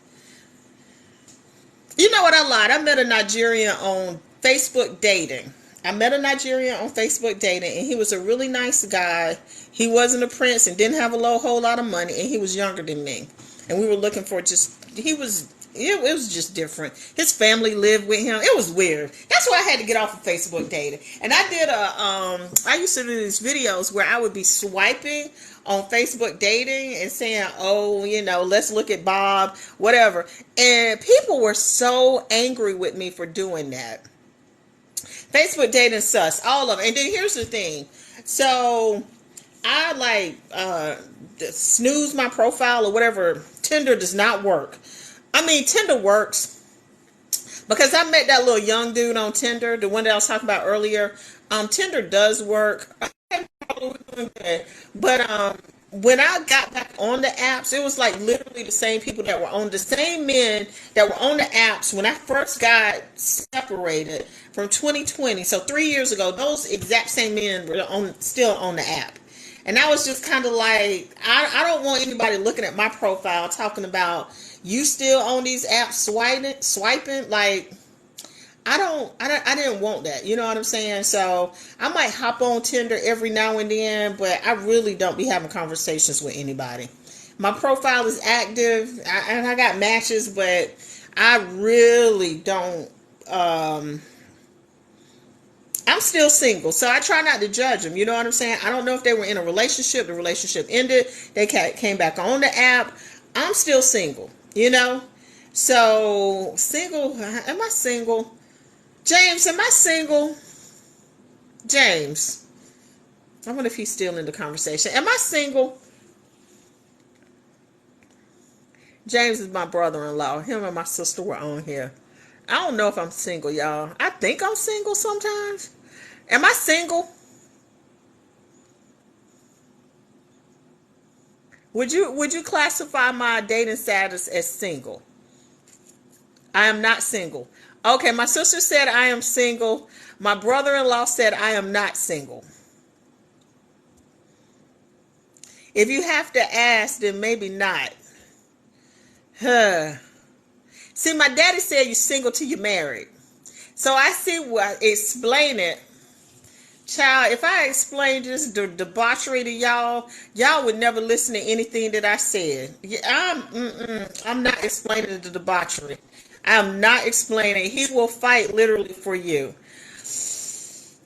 You know what? I lied. I met a Nigerian on Facebook dating. And he was a really nice guy. He wasn't a prince and didn't have a whole lot of money, and he was younger than me. And we were looking for it was just different. His family lived with him. It was weird. That's why I had to get off of Facebook dating. And I used to do these videos where I would be swiping on Facebook dating and saying, oh, let's look at Bob, whatever. And people were so angry with me for doing that. Facebook dating sus, all of it. And then here's the thing. So I snooze my profile or whatever. Tinder does not work. I mean, Tinder works because I met that little young dude on Tinder, the one that I was talking about earlier. Tinder does work. But when I got back on the apps, it was like literally the same people that were on the same men that were on the apps when I first got separated from 2020. So 3 years ago, those exact same men were still on the app. And I was just kind of like, I don't want anybody looking at my profile talking about you still on these apps swiping. Like, I didn't want that. You know what I'm saying? So I might hop on Tinder every now and then, but I really don't be having conversations with anybody. My profile is active and I got matches, but I really don't, I'm still single, so I try not to judge them. You know what I'm saying? I don't know if they were in a relationship. The relationship ended. They came back on the app. I'm still single, So, single, am I single? James, am I single? James. I wonder if he's still in the conversation. Am I single? James is my brother-in-law. Him and my sister were on here. I don't know if I'm single, y'all. I think I'm single sometimes. Am I single? Would you classify my dating status as single? I am not single. Okay, my sister said I am single. My brother-in-law said I am not single. If you have to ask, then maybe not. See, my daddy said you're single till you're married. So I see explain it. Child, if I explained this debauchery to y'all, y'all would never listen to anything that I said. Yeah, I'm not explaining the debauchery. I'm not explaining. He will fight literally for you.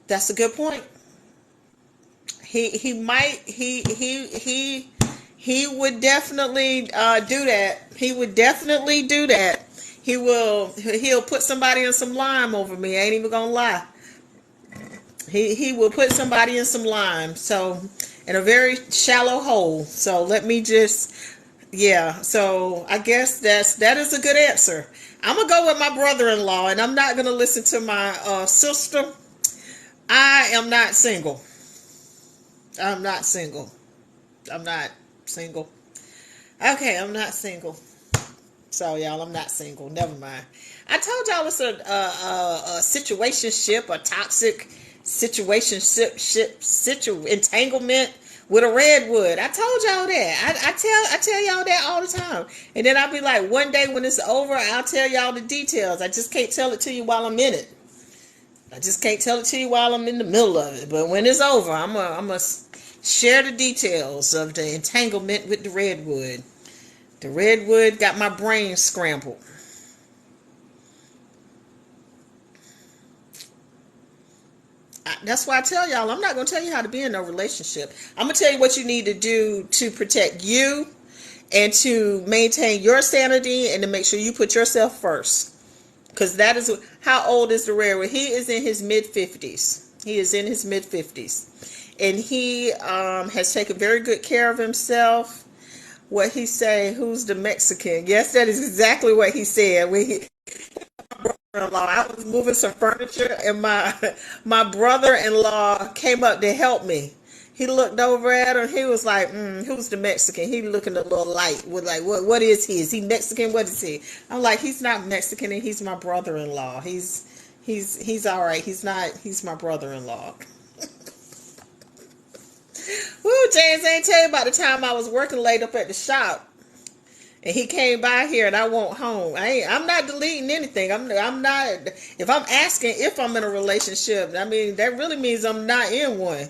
That's a good point. He might he would definitely do that. He would definitely do that. He'll put somebody in some lime over me. I ain't even gonna lie. He will put somebody in some lime. So in a very shallow hole. So let me just yeah. So I guess that is a good answer. I'm gonna go with my brother-in-law, and I'm not gonna listen to my sister. I am not single. I'm not single. I'm not single. Okay, I'm not single. So y'all, I'm not single. Never mind. I told y'all it's a situationship, a toxic entanglement with a redwood. I told y'all that. I tell y'all that all the time. And then I'll be like, one day when it's over, I'll tell y'all the details. I just can't tell it to you while I'm in it. I just can't tell it to you while I'm in the middle of it. But when it's over, I'm a share the details of the entanglement with the redwood. The redwood got my brain scrambled. That's why I tell y'all, I'm not going to tell you how to be in a relationship. I'm going to tell you what you need to do to protect you and to maintain your sanity and to make sure you put yourself first. Because that is how old is the redwood? He is in his mid 50s. He is in his mid 50s. And he has taken very good care of himself. What he say? Who's the Mexican? Yes, that is exactly what he said. When he, I was moving some furniture, and my brother-in-law came up to help me. He looked over at her. He was like, "Who's the Mexican?" He looking a little light. With like, what is he? Is he Mexican? What is he? I'm like, he's not Mexican, and he's my brother-in-law. He's all right. He's not. He's my brother-in-law. Woo, James, I ain't tell you about the time I was working late up at the shop, and he came by here, and I went home. I'm not deleting anything. I'm not. If I'm asking if I'm in a relationship, I mean that really means I'm not in one.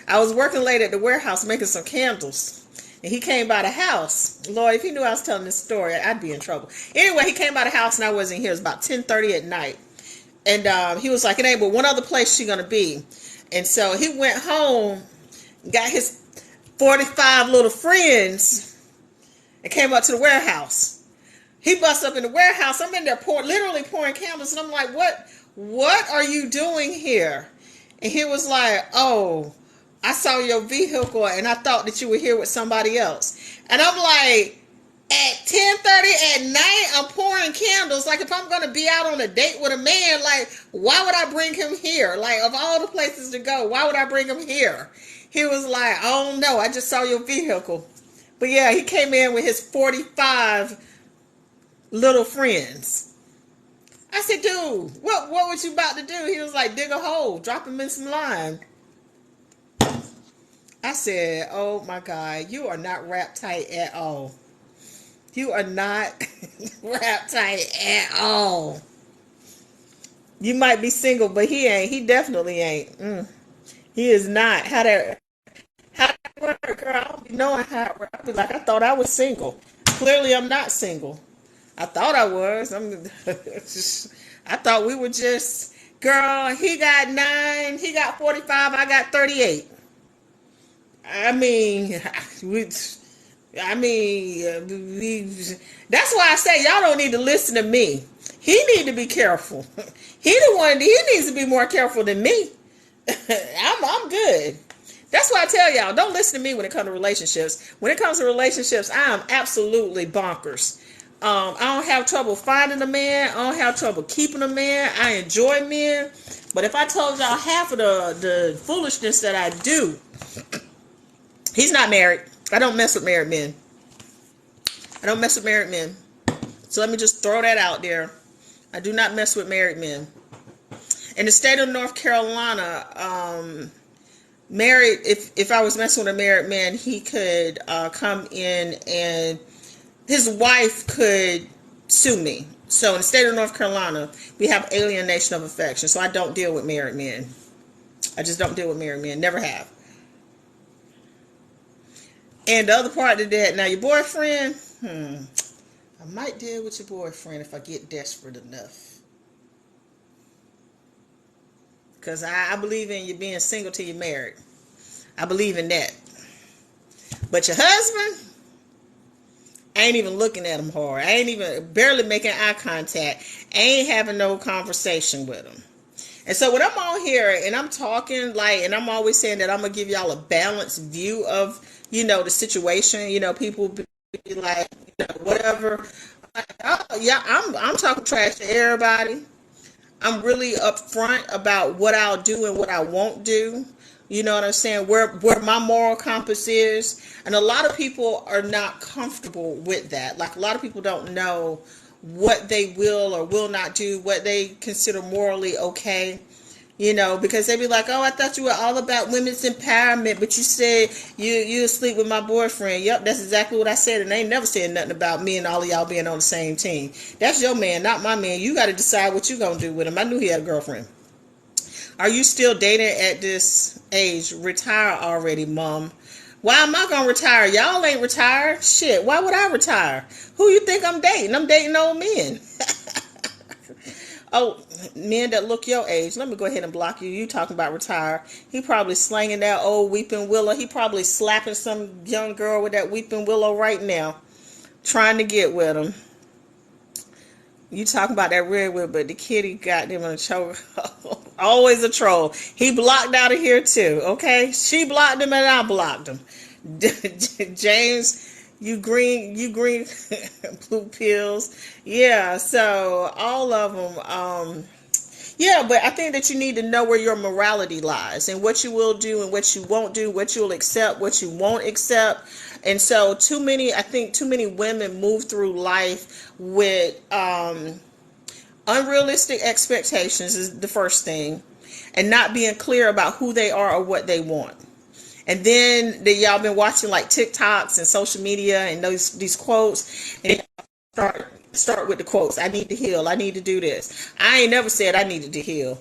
I was working late at the warehouse making some candles, and he came by the house. Lord, if he knew I was telling this story, I'd be in trouble. Anyway, he came by the house, and I wasn't here. It was about 10:30 at night, and he was like, "It ain't but one other place she's gonna be," and so he went home. Got his 45 little friends and came up to the warehouse. He busts up in the warehouse. I'm in there literally pouring candles, and I'm like, what are you doing here? And he was like, oh, I saw your vehicle and I thought that you were here with somebody else. And I'm like, at 10:30 at night, I'm pouring candles. Like, if I'm going to be out on a date with a man, like, why would I bring him here? Like, of all the places to go, why would I bring him here? He was like, oh no, I just saw your vehicle. But yeah, he came in with his 45 little friends. I said, dude, what was you about to do? He was like, dig a hole, drop him in some lime. I said, oh my God, you are not wrapped tight at all. You are not wrapped tight at all. You might be single, but he ain't. He definitely ain't. He is not. How that work, girl? I don't be knowing how it work. I be like, I thought I was single. Clearly, I'm not single. I thought I was. I thought we were just, girl. He got 9. He got 45. I got 38. I mean, that's why I say y'all don't need to listen to me. He need to be careful. He the one. He needs to be more careful than me. I'm good. That's why I tell y'all, don't listen to me when it comes to relationships. When it comes to relationships, I am absolutely bonkers. I don't have trouble finding a man. I don't have trouble keeping a man. I enjoy men. But if I told y'all half of the foolishness that I do, he's not married. I don't mess with married men. I don't mess with married men. So let me just throw that out there. I do not mess with married men. In the state of North Carolina, married, if I was messing with a married man, he could come in and his wife could sue me. So in the state of North Carolina, we have alienation of affection. So I don't deal with married men. I just don't deal with married men. Never have. And the other part of that, now your boyfriend, I might deal with your boyfriend if I get desperate enough. Because I believe in you being single till you're married. I believe in that. But your husband, I ain't even looking at him hard. I ain't even barely making eye contact. I ain't having no conversation with him. And so when I'm on here and I'm talking like, and I'm always saying that I'm gonna give y'all a balanced view of, the situation. People be like, whatever. Like, oh, yeah, I'm talking trash to everybody. I'm really upfront about what I'll do and what I won't do. You know what I'm saying? Where my moral compass is. And a lot of people are not comfortable with that. Like a lot of people don't know what they will or will not do, what they consider morally okay. Because they be like, oh, I thought you were all about women's empowerment, but you said you asleep with my boyfriend. Yep, that's exactly what I said, and they ain't never said nothing about me and all of y'all being on the same team. That's your man, not my man. You got to decide what you gonna do with him. I knew he had a girlfriend. Are you still dating at this age? Retire already, Mom. Why am I gonna retire? Y'all ain't retired. Shit, why would I retire? Who you think I'm dating? I'm dating old men. Oh, men that look your age. Let me go ahead and block you. You talking about retire. He probably slanging that old weeping willow. He probably slapping some young girl with that weeping willow right now. Trying to get with him. You talking about that redwood, but the kitty got them in a choke. Always a troll. He blocked out of here too, okay? She blocked him and I blocked him. James, you green blue pills. Yeah, so all of them. Yeah, but I think that you need to know where your morality lies and what you will do and what you won't do, what you'll accept, what you won't accept. And so I think too many women move through life with unrealistic expectations is the first thing, and not being clear about who they are or what they want. And then y'all been watching like TikToks and social media and these quotes, and start with the quotes. I need to heal. I need to do this. I ain't never said I needed to heal.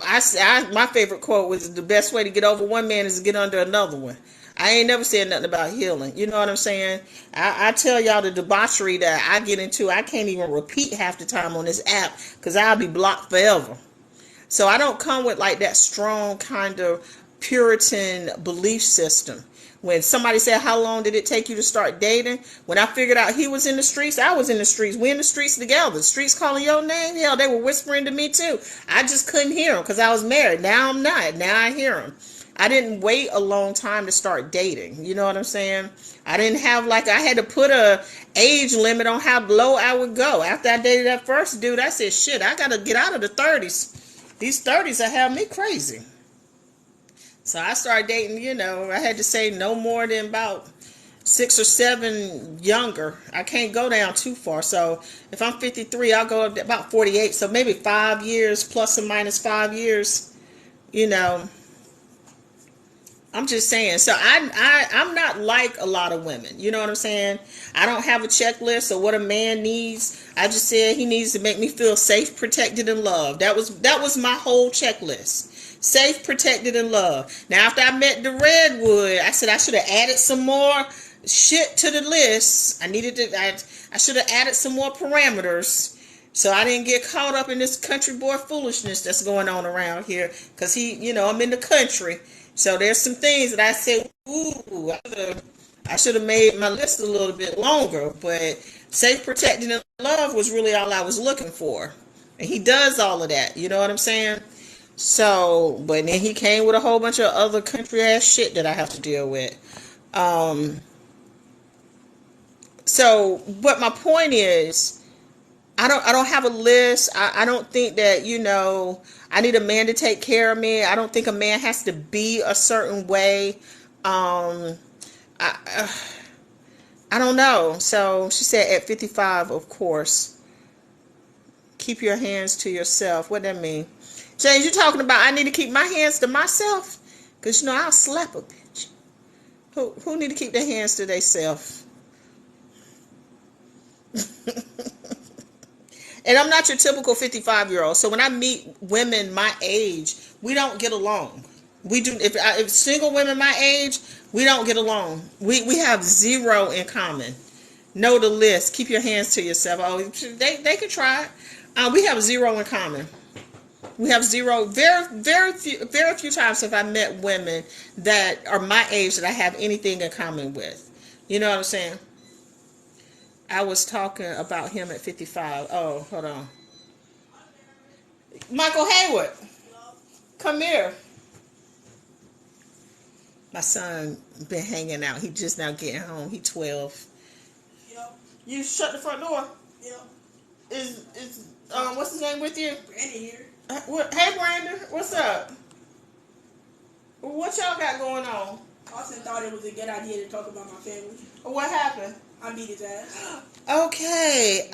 My favorite quote was the best way to get over one man is to get under another one. I ain't never said nothing about healing. You know what I'm saying? I tell y'all the debauchery that I get into, I can't even repeat half the time on this app because I'll be blocked forever. So I don't come with like that strong kind of Puritan belief system. When somebody said, how long did it take you to start dating? When I figured out he was in the streets, I was in the streets. We in the streets together. The streets calling your name. Hell, they were whispering to me too. I just couldn't hear them because I was married. Now I'm not. Now I hear them. I didn't wait a long time to start dating. You know what I'm saying? I didn't have I had to put a age limit on how low I would go. After I dated that first dude, I said, shit, I got to get out of the 30s. These 30s have me crazy. So I started dating, I had to say no more than about 6 or 7 younger. I can't go down too far. So if I'm 53, I'll go up to about 48. So maybe 5 years plus or minus 5 years, I'm just saying. So I'm not like a lot of women. You know what I'm saying? I don't have a checklist of what a man needs. I just said he needs to make me feel safe, protected, and loved. That was my whole checklist. Safe, protected, and loved. Now, after I met the redwood, I said I should have added some more shit to the list. I should have added some more parameters so I didn't get caught up in this country boy foolishness that's going on around here. Because I'm in the country. So there's some things that I said, ooh, I should have made my list a little bit longer. But safe, protected, and love was really all I was looking for. And he does all of that. You know what I'm saying? So, but then he came with a whole bunch of other country ass shit that I have to deal with. So, but my point is, I don't have a list. I don't think that, I need a man to take care of me. I don't think a man has to be a certain way. I don't know. So she said at 55, of course, keep your hands to yourself. What that mean? James, you talking about I need to keep my hands to myself? Because, I'll slap a bitch. Who need to keep their hands to themselves? And I'm not your typical 55-year-old. So when I meet women my age, we don't get along. We do. If single women my age, we don't get along. We have zero in common. Know the list. Keep your hands to yourself. Oh, they can try. We have zero in common. We have zero. Very few times have I met women that are my age that I have anything in common with. You know what I'm saying? I was talking about him at 55. Oh, hold on. Michael Hayward, come here. My son been hanging out. He just now getting home. He 12. Yep. You shut the front door. Yep. Is what's his name with you? Brandon here. Hey Brandon, what's up? What y'all got going on? Austin thought it was a good idea to talk about my family. What happened? I beat his ass. Okay.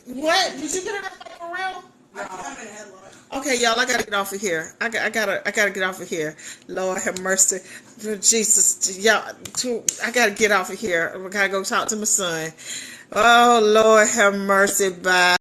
What? Did you get in a fight for real? I'm in a headlock. Okay, y'all, I gotta get off of here. I gotta get off of here. Lord have mercy, Jesus, y'all. I gotta get off of here. I gotta go talk to my son. Oh Lord have mercy. Bye.